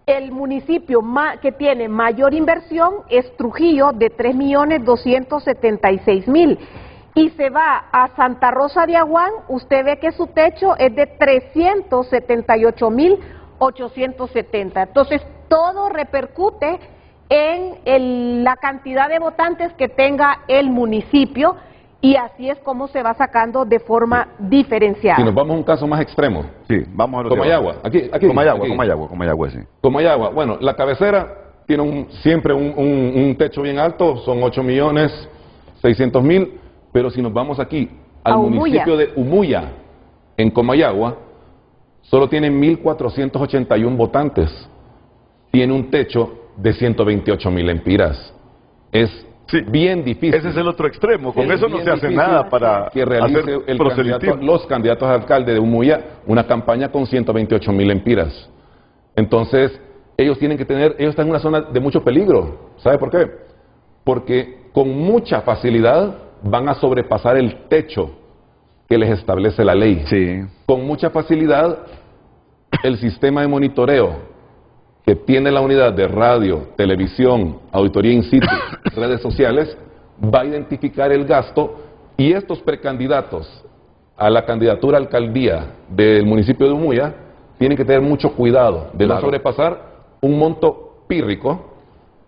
el municipio que tiene mayor inversión es Trujillo, de 3.276.000. Y se va a Santa Rosa de Aguán, usted ve que su techo es de 378.870. Entonces, todo repercute en la cantidad de votantes que tenga el municipio, y así es como se va sacando de forma diferenciada. Si nos vamos a un caso más extremo. Sí, vamos a lo Comayagua. Aquí. Comayagua, sí. Comayagua. Bueno, la cabecera tiene siempre un techo bien alto, son 8.600.000, pero si nos vamos aquí al municipio de Umuya, en Comayagua, solo tiene 1.481 votantes. Tiene un techo de 128.000 lempiras. Es bien difícil. Ese es el otro extremo. Con eso no se hace nada para que realice hacer los candidatos a alcalde de Umuya una campaña con 128.000 lempiras. Entonces, ellos están en una zona de mucho peligro. ¿Sabe por qué? Porque con mucha facilidad van a sobrepasar el techo que les establece la ley. Sí. Con mucha facilidad, el sistema de monitoreo que tiene la unidad de radio, televisión, auditoría in situ, redes sociales, va a identificar el gasto, y estos precandidatos a la candidatura a alcaldía del municipio de Umuya tienen que tener mucho cuidado de no sobrepasar un monto pírrico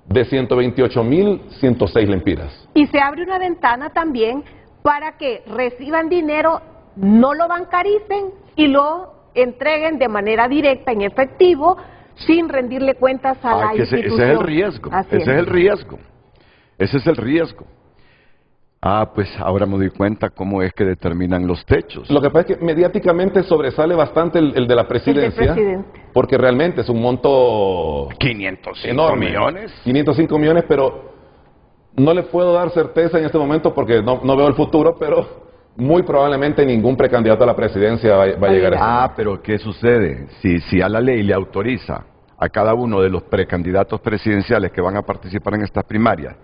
de 128.106 lempiras. Y se abre una ventana también para que reciban dinero, no lo bancaricen y lo entreguen de manera directa, en efectivo, sin rendirle cuentas a la institución. Ese es el riesgo. Ese es el riesgo. Ese es el riesgo. Pues ahora me doy cuenta cómo es que determinan los techos. Lo que pasa es que mediáticamente sobresale bastante el de la presidencia, porque realmente es un monto 505 enorme, millones. 505 millones, pero no le puedo dar certeza en este momento porque no veo el futuro, pero muy probablemente ningún precandidato a la presidencia va a llegar a eso. Pero ¿qué sucede? Si a la ley le autoriza a cada uno de los precandidatos presidenciales que van a participar en estas primarias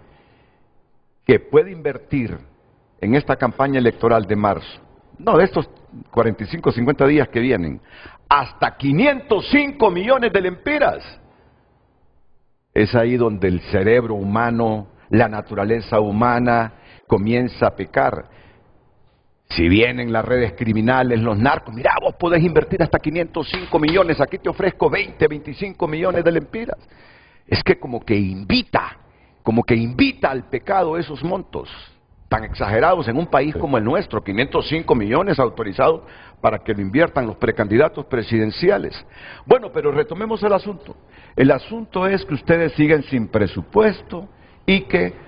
que puede invertir en esta campaña electoral de marzo, de estos 45, 50 días que vienen, hasta 505 millones de lempiras, es ahí donde el cerebro humano, la naturaleza humana comienza a pecar. Si vienen las redes criminales, los narcos, mira, vos podés invertir hasta 505 millones, aquí te ofrezco 20, 25 millones de lempiras. Es que como que invita al pecado esos montos tan exagerados en un país como el nuestro, 505 millones autorizados para que lo inviertan los precandidatos presidenciales. Bueno, pero retomemos el asunto. El asunto es que ustedes siguen sin presupuesto y que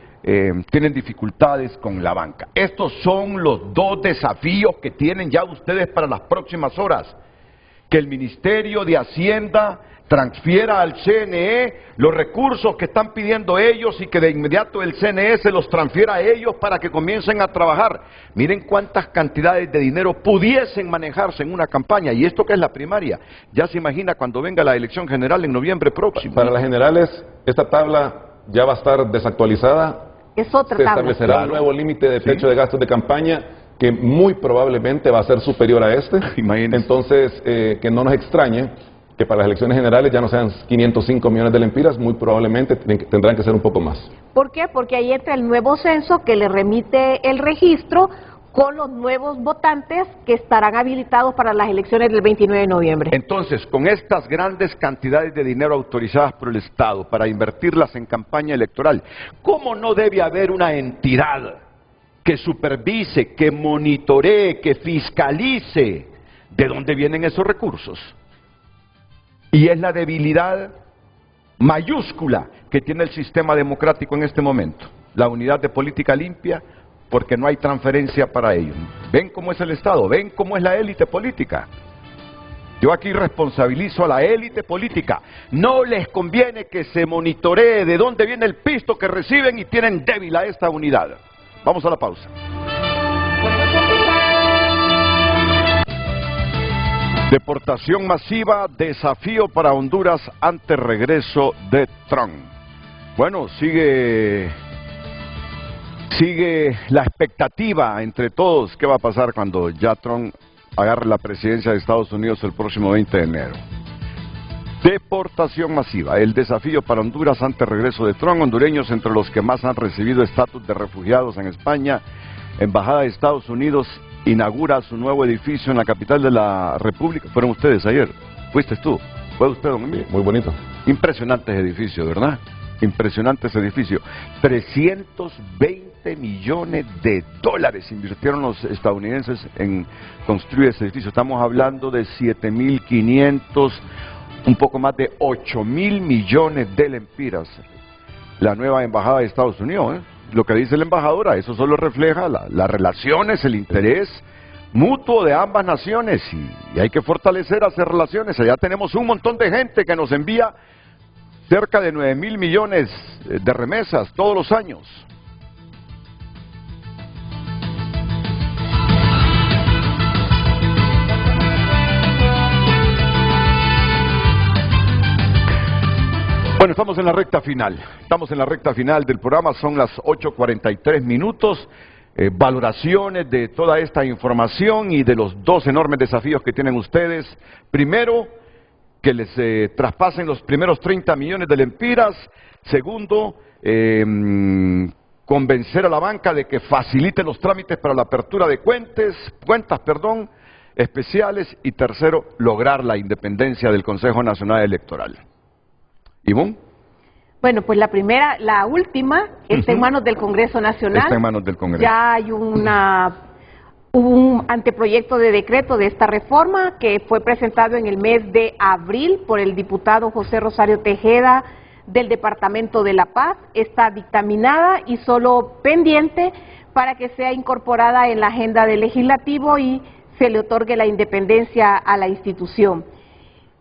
tienen dificultades con la banca. Estos son los dos desafíos que tienen ya ustedes para las próximas horas. Que el Ministerio de Hacienda transfiera al CNE los recursos que están pidiendo ellos y que de inmediato el CNE se los transfiera a ellos para que comiencen a trabajar. Miren cuántas cantidades de dinero pudiesen manejarse en una campaña, y esto que es la primaria. Ya se imagina cuando venga la elección general en noviembre próximo. Para las generales, esta tabla ya va a estar desactualizada. Es otra se tabla. Establecerá un nuevo límite de techo de gastos de campaña que muy probablemente va a ser superior a este. Imagínense. Entonces, que no nos extrañe que para las elecciones generales ya no sean 505 millones de lempiras, muy probablemente tendrán que ser un poco más. ¿Por qué? Porque ahí entra el nuevo censo que le remite el registro con los nuevos votantes que estarán habilitados para las elecciones del 29 de noviembre. Entonces, con estas grandes cantidades de dinero autorizadas por el Estado para invertirlas en campaña electoral, ¿cómo no debe haber una entidad que supervise, que monitoree, que fiscalice de dónde vienen esos recursos? Y es la debilidad mayúscula que tiene el sistema democrático en este momento, la unidad de política limpia, porque no hay transferencia para ello. ¿Ven cómo es el Estado? ¿Ven cómo es la élite política? Yo aquí responsabilizo a la élite política. No les conviene que se monitoree de dónde viene el pisto que reciben y tienen débil a esta unidad. Vamos a la pausa. Deportación masiva, desafío para Honduras ante regreso de Trump. Bueno, sigue la expectativa entre todos qué va a pasar cuando ya Trump agarre la presidencia de Estados Unidos el próximo 20 de enero. Deportación masiva, el desafío para Honduras ante regreso de Trump. Hondureños entre los que más han recibido estatus de refugiados en España. Embajada de Estados Unidos inaugura su nuevo edificio en la capital de la República. Fueron ustedes ayer, fuiste tú, fue usted, don Emilio. Muy bonito. Impresionante ese edificio, ¿verdad? Impresionante ese edificio. 320 millones de dólares invirtieron los estadounidenses en construir ese edificio. Estamos hablando de 7.500, un poco más de 8.000 millones de lempiras. La nueva embajada de Estados Unidos, Lo que dice la embajadora, eso solo refleja las relaciones, el interés mutuo de ambas naciones, y hay que fortalecer esas relaciones. Allá tenemos un montón de gente que nos envía cerca de 9.000 millones de remesas todos los años. Bueno, estamos en la recta final del programa, son las 8:43 minutos. Valoraciones de toda esta información y de los dos enormes desafíos que tienen ustedes. Primero, que les traspasen los primeros 30 millones de lempiras. Segundo, convencer a la banca de que facilite los trámites para la apertura de cuentas especiales. Y tercero, lograr la independencia del Consejo Nacional Electoral. ¿Ivonne? Bueno, pues la última está en manos del Congreso Nacional. Está en manos del Congreso. Ya hay un anteproyecto de decreto de esta reforma que fue presentado en el mes de abril por el diputado José Rosario Tejeda del Departamento de La Paz. Está dictaminada y solo pendiente para que sea incorporada en la agenda del legislativo y se le otorgue la independencia a la institución.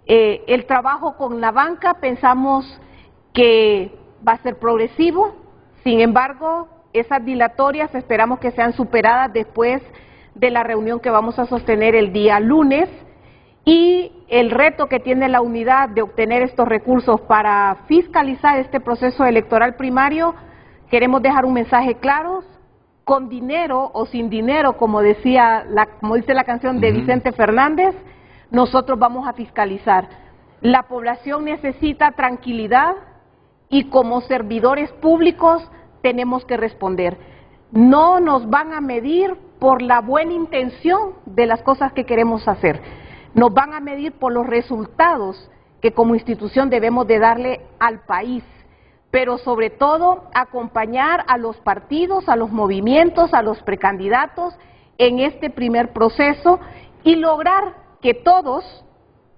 El trabajo con la banca pensamos que va a ser progresivo, sin embargo, esas dilatorias esperamos que sean superadas después de la reunión que vamos a sostener el día lunes, y el reto que tiene la unidad de obtener estos recursos para fiscalizar este proceso electoral primario, queremos dejar un mensaje claro: con dinero o sin dinero, como dice la canción de Vicente Fernández, nosotros vamos a fiscalizar. La población necesita tranquilidad y como servidores públicos tenemos que responder. No nos van a medir por la buena intención de las cosas que queremos hacer. Nos van a medir por los resultados que como institución debemos de darle al país, pero sobre todo acompañar a los partidos, a los movimientos, a los precandidatos en este primer proceso y lograr que todos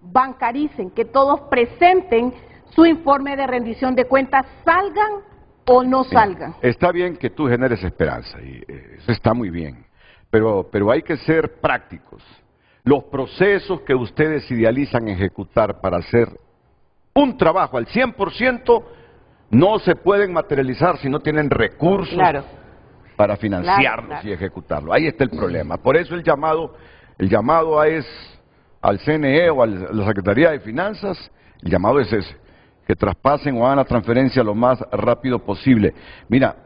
bancaricen, que todos presenten su informe de rendición de cuentas, salgan o no salgan. Está bien que tú generes esperanza, y eso está muy bien, pero hay que ser prácticos. Los procesos que ustedes idealizan ejecutar para hacer un trabajo al 100% no se pueden materializar si no tienen recursos para financiarlos y ejecutarlo. Ahí está el problema. Por eso el llamado es al CNE o a la Secretaría de Finanzas, el llamado es ese: que traspasen o hagan la transferencia lo más rápido posible. Mira,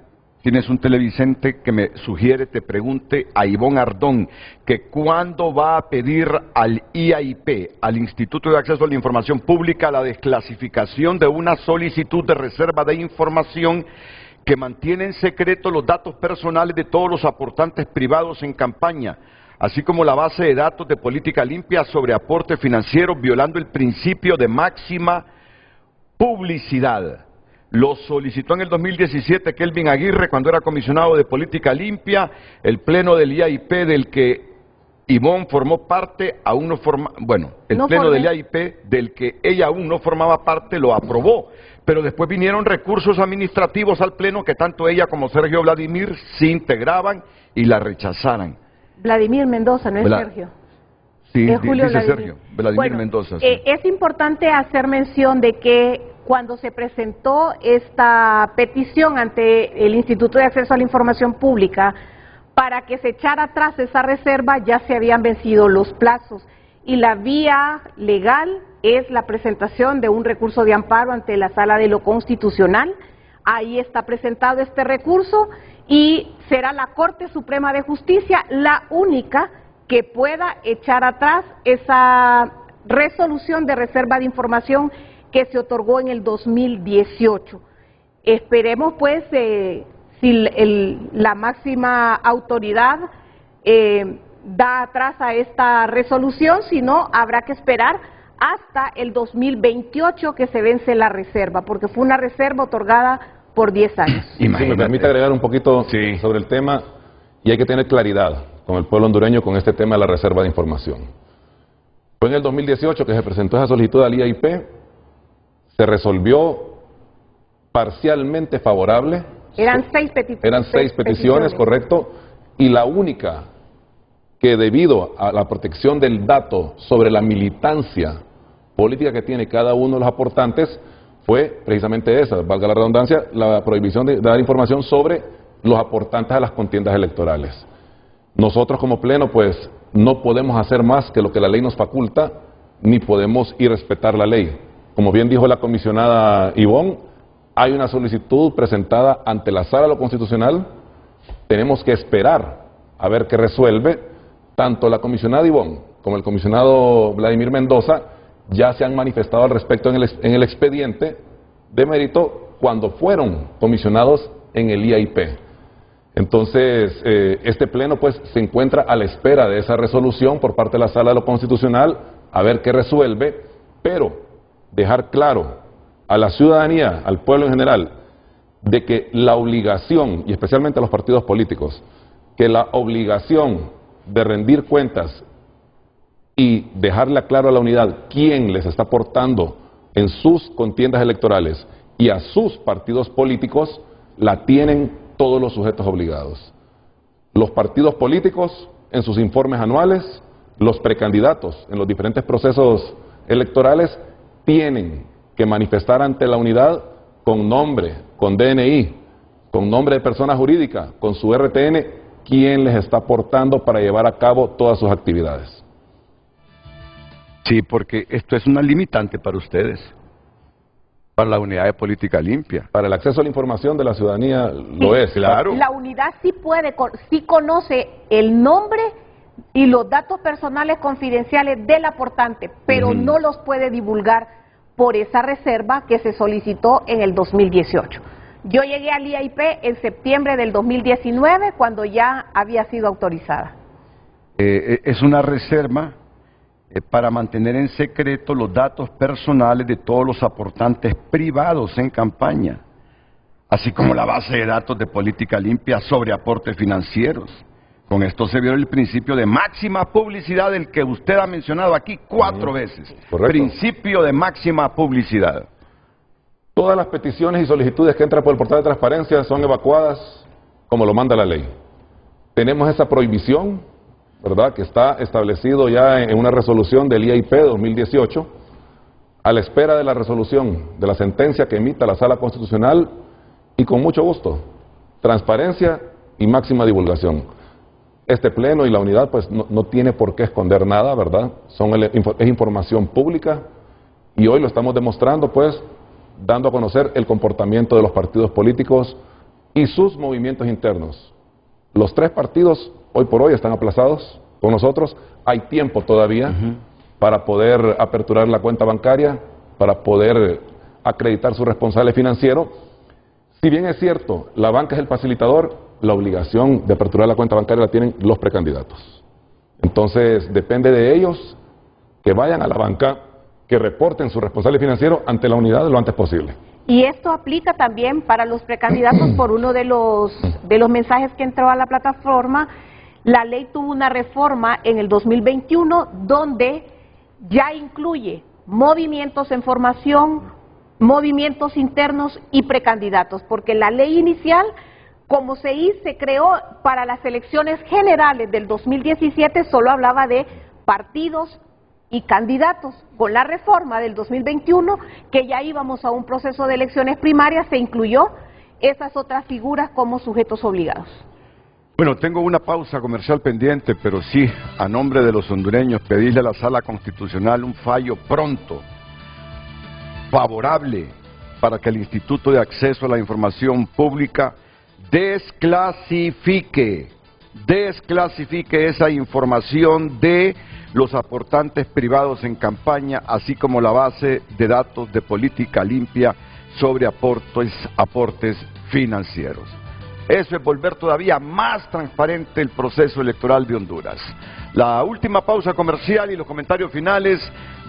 tienes un televidente que me sugiere, te pregunte a Ivonne Ardón, que cuándo va a pedir al IAIP, al Instituto de Acceso a la Información Pública, la desclasificación de una solicitud de reserva de información que mantiene en secreto los datos personales de todos los aportantes privados en campaña, así como la base de datos de política limpia sobre aportes financieros, violando el principio de máxima publicidad. Lo solicitó en el 2017 Kelvin Aguirre cuando era comisionado de política limpia. El pleno del IAIP del que Ivonne formó parte aún no forma, del IAIP del que ella aún no formaba parte lo aprobó, pero después vinieron recursos administrativos al pleno que tanto ella como Sergio Vladimir se integraban y la rechazaran. Vladimir Mendoza, no es Sergio. Sí, es Julio dice Vladimir. Sergio, Vladimir Mendoza. Sí. Es importante hacer mención de que cuando se presentó esta petición ante el Instituto de Acceso a la Información Pública para que se echara atrás esa reserva, ya se habían vencido los plazos y la vía legal es la presentación de un recurso de amparo ante la Sala de lo Constitucional. Ahí está presentado este recurso y será la Corte Suprema de Justicia la única que pueda echar atrás esa resolución de reserva de información que se otorgó en el 2018. Esperemos pues si la máxima autoridad da atrás a esta resolución, si no habrá que esperar hasta el 2028 que se vence la reserva, porque fue una reserva otorgada por 10 años. Si me permite agregar un poquito sobre el tema, y hay que tener claridad con el pueblo hondureño con este tema de la reserva de información. Fue en el 2018 que se presentó esa solicitud al IAIP, se resolvió parcialmente favorable. Eran 6 peticiones. Eran 6 peticiones, correcto, y la única que debido a la protección del dato sobre la militancia política que tiene cada uno de los aportantes fue precisamente esa, valga la redundancia, la prohibición de dar información sobre los aportantes a las contiendas electorales. Nosotros como Pleno, pues, no podemos hacer más que lo que la ley nos faculta, ni podemos irrespetar la ley. Como bien dijo la comisionada Ivonne, hay una solicitud presentada ante la Sala de lo Constitucional, tenemos que esperar a ver qué resuelve. Tanto la comisionada Ivonne como el comisionado Vladimir Mendoza ya se han manifestado al respecto en el expediente de mérito cuando fueron comisionados en el IAIP. Entonces, este Pleno pues se encuentra a la espera de esa resolución por parte de la Sala de lo Constitucional, a ver qué resuelve, pero dejar claro a la ciudadanía, al pueblo en general, de que la obligación, y especialmente a los partidos políticos, que la obligación de rendir cuentas y dejarle claro a la unidad quién les está aportando en sus contiendas electorales y a sus partidos políticos, la tienen todos los sujetos obligados. Los partidos políticos en sus informes anuales, los precandidatos en los diferentes procesos electorales tienen que manifestar ante la unidad con nombre, con DNI, con nombre de persona jurídica, con su RTN, quién les está aportando para llevar a cabo todas sus actividades. Sí, porque esto es una limitante para ustedes, para la unidad de política limpia. Para el acceso a la información de la ciudadanía lo es. Claro. La unidad sí conoce el nombre y los datos personales confidenciales del aportante, pero no los puede divulgar por esa reserva que se solicitó en el 2018. Yo llegué al IAIP en septiembre del 2019, cuando ya había sido autorizada. Es una reserva para mantener en secreto los datos personales de todos los aportantes privados en campaña, así como la base de datos de política limpia sobre aportes financieros. Con esto se viola el principio de máxima publicidad, del que usted ha mencionado aquí 4 veces. Correcto. Principio de máxima publicidad. Todas las peticiones y solicitudes que entran por el portal de transparencia son evacuadas como lo manda la ley. Tenemos esa prohibición, ¿verdad?, que está establecido ya en una resolución del IAIP 2018, a la espera de la resolución de la sentencia que emita la Sala Constitucional, y con mucho gusto, transparencia y máxima divulgación. Este Pleno y la unidad pues no tiene por qué esconder nada, ¿verdad? Es información pública, y hoy lo estamos demostrando pues dando a conocer el comportamiento de los partidos políticos y sus movimientos internos. Los 3 partidos hoy por hoy están aplazados con nosotros. Hay tiempo todavía para poder aperturar la cuenta bancaria, para poder acreditar su responsable financiero. Si bien es cierto, la banca es el facilitador, la obligación de aperturar la cuenta bancaria la tienen los precandidatos. Entonces, depende de ellos que vayan a la banca, que reporten su responsable financiero ante la unidad lo antes posible. Y esto aplica también para los precandidatos. Por uno de los mensajes que entró a la plataforma, la ley tuvo una reforma en el 2021 donde ya incluye movimientos en formación, movimientos internos y precandidatos, porque la ley inicial, como se creó para las elecciones generales del 2017, solo hablaba de partidos y candidatos. Con la reforma del 2021, que ya íbamos a un proceso de elecciones primarias, se incluyó esas otras figuras como sujetos obligados. Bueno, tengo una pausa comercial pendiente, pero sí, a nombre de los hondureños, pedirle a la Sala Constitucional un fallo pronto, favorable, para que el Instituto de Acceso a la Información Pública desclasifique esa información de los aportantes privados en campaña, así como la base de datos de política limpia sobre aportes financieros. Eso es volver todavía más transparente el proceso electoral de Honduras. La última pausa comercial y los comentarios finales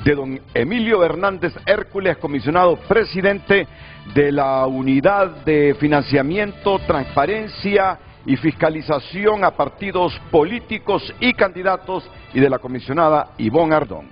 de don Emilio Hernández Hércules, comisionado presidente de la Unidad de Financiamiento, Transparencia y Fiscalización a Partidos Políticos y Candidatos, y de la comisionada Ivonne Ardón.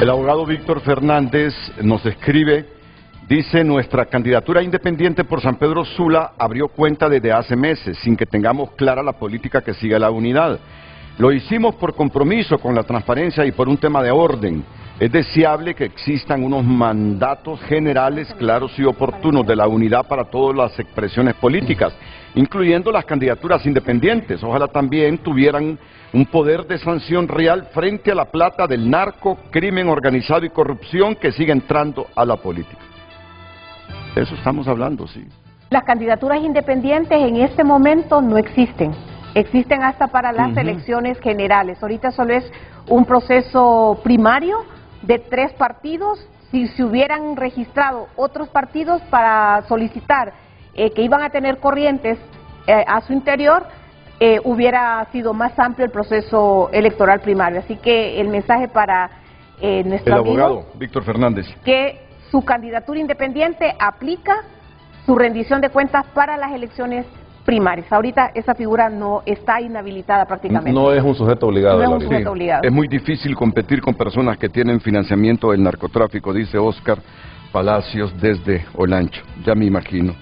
El abogado Víctor Fernández nos escribe, dice: nuestra candidatura independiente por San Pedro Sula abrió cuenta desde hace meses, sin que tengamos clara la política que siga la unidad. Lo hicimos por compromiso con la transparencia y por un tema de orden. Es deseable que existan unos mandatos generales, claros y oportunos de la unidad para todas las expresiones políticas, incluyendo las candidaturas independientes. Ojalá también tuvieran un poder de sanción real frente a la plata del narco, crimen organizado y corrupción que sigue entrando a la política. De eso estamos hablando, sí. Las candidaturas independientes en este momento no existen. Existen hasta para las elecciones generales. Ahorita solo es un proceso primario de 3 partidos. Si se hubieran registrado otros partidos para solicitar que iban a tener corrientes a su interior, hubiera sido más amplio el proceso electoral primario. Así que el mensaje para nuestro amigo, el abogado Víctor Fernández, que su candidatura independiente aplica su rendición de cuentas para las elecciones primarias. Ahorita esa figura no está inhabilitada prácticamente. No es un sujeto obligado. No es un sujeto obligado. Es muy difícil competir con personas que tienen financiamiento del narcotráfico, dice Oscar Palacios desde Olancho. Ya me imagino.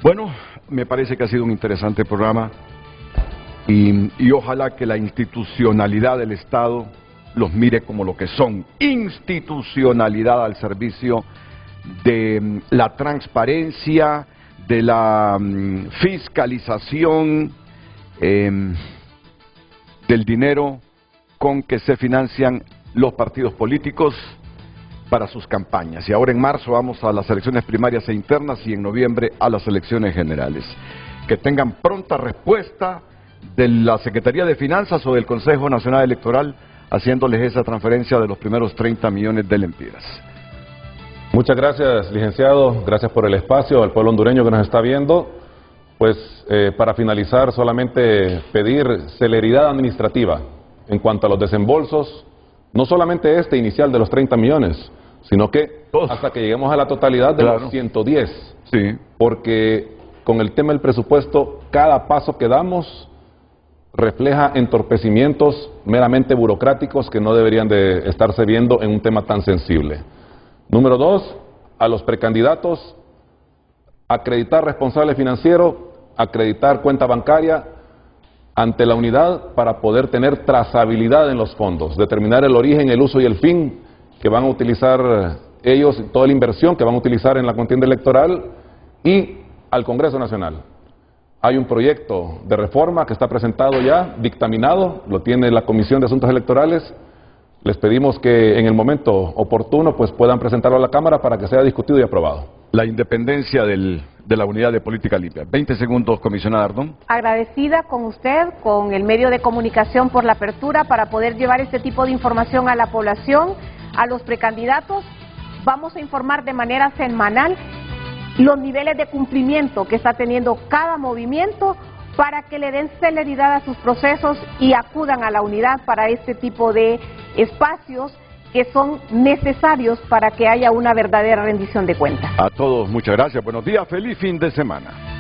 Bueno, me parece que ha sido un interesante programa y ojalá que la institucionalidad del Estado los mire como lo que son: institucionalidad al servicio de la transparencia, de la fiscalización del dinero con que se financian los partidos políticos para sus campañas. Y ahora en marzo vamos a las elecciones primarias e internas y en noviembre a las elecciones generales. Que tengan pronta respuesta de la Secretaría de Finanzas o del Consejo Nacional Electoral haciéndoles esa transferencia de los primeros 30 millones de lempiras. Muchas gracias, licenciado. Gracias por el espacio, al pueblo hondureño que nos está viendo. Pues para finalizar, solamente pedir celeridad administrativa en cuanto a los desembolsos, no solamente este inicial de los 30 millones, sino que hasta que lleguemos a la totalidad de los 110. Sí. Porque con el tema del presupuesto, cada paso que damos refleja entorpecimientos meramente burocráticos que no deberían de estarse viendo en un tema tan sensible. Número 2, a los precandidatos, acreditar responsable financiero, acreditar cuenta bancaria ante la unidad para poder tener trazabilidad en los fondos, determinar el origen, el uso y el fin que van a utilizar ellos, toda la inversión que van a utilizar en la contienda electoral, y al Congreso Nacional. Hay un proyecto de reforma que está presentado ya, dictaminado, lo tiene la Comisión de Asuntos Electorales. Les pedimos que en el momento oportuno pues puedan presentarlo a la Cámara para que sea discutido y aprobado. La independencia de la unidad de política limpia. 20 segundos, comisionada Ardón. Agradecida con usted, con el medio de comunicación por la apertura para poder llevar este tipo de información a la población, a los precandidatos. Vamos a informar de manera semanal los niveles de cumplimiento que está teniendo cada movimiento para que le den celeridad a sus procesos y acudan a la unidad para este tipo de espacios que son necesarios para que haya una verdadera rendición de cuentas. A todos, muchas gracias. Buenos días, feliz fin de semana.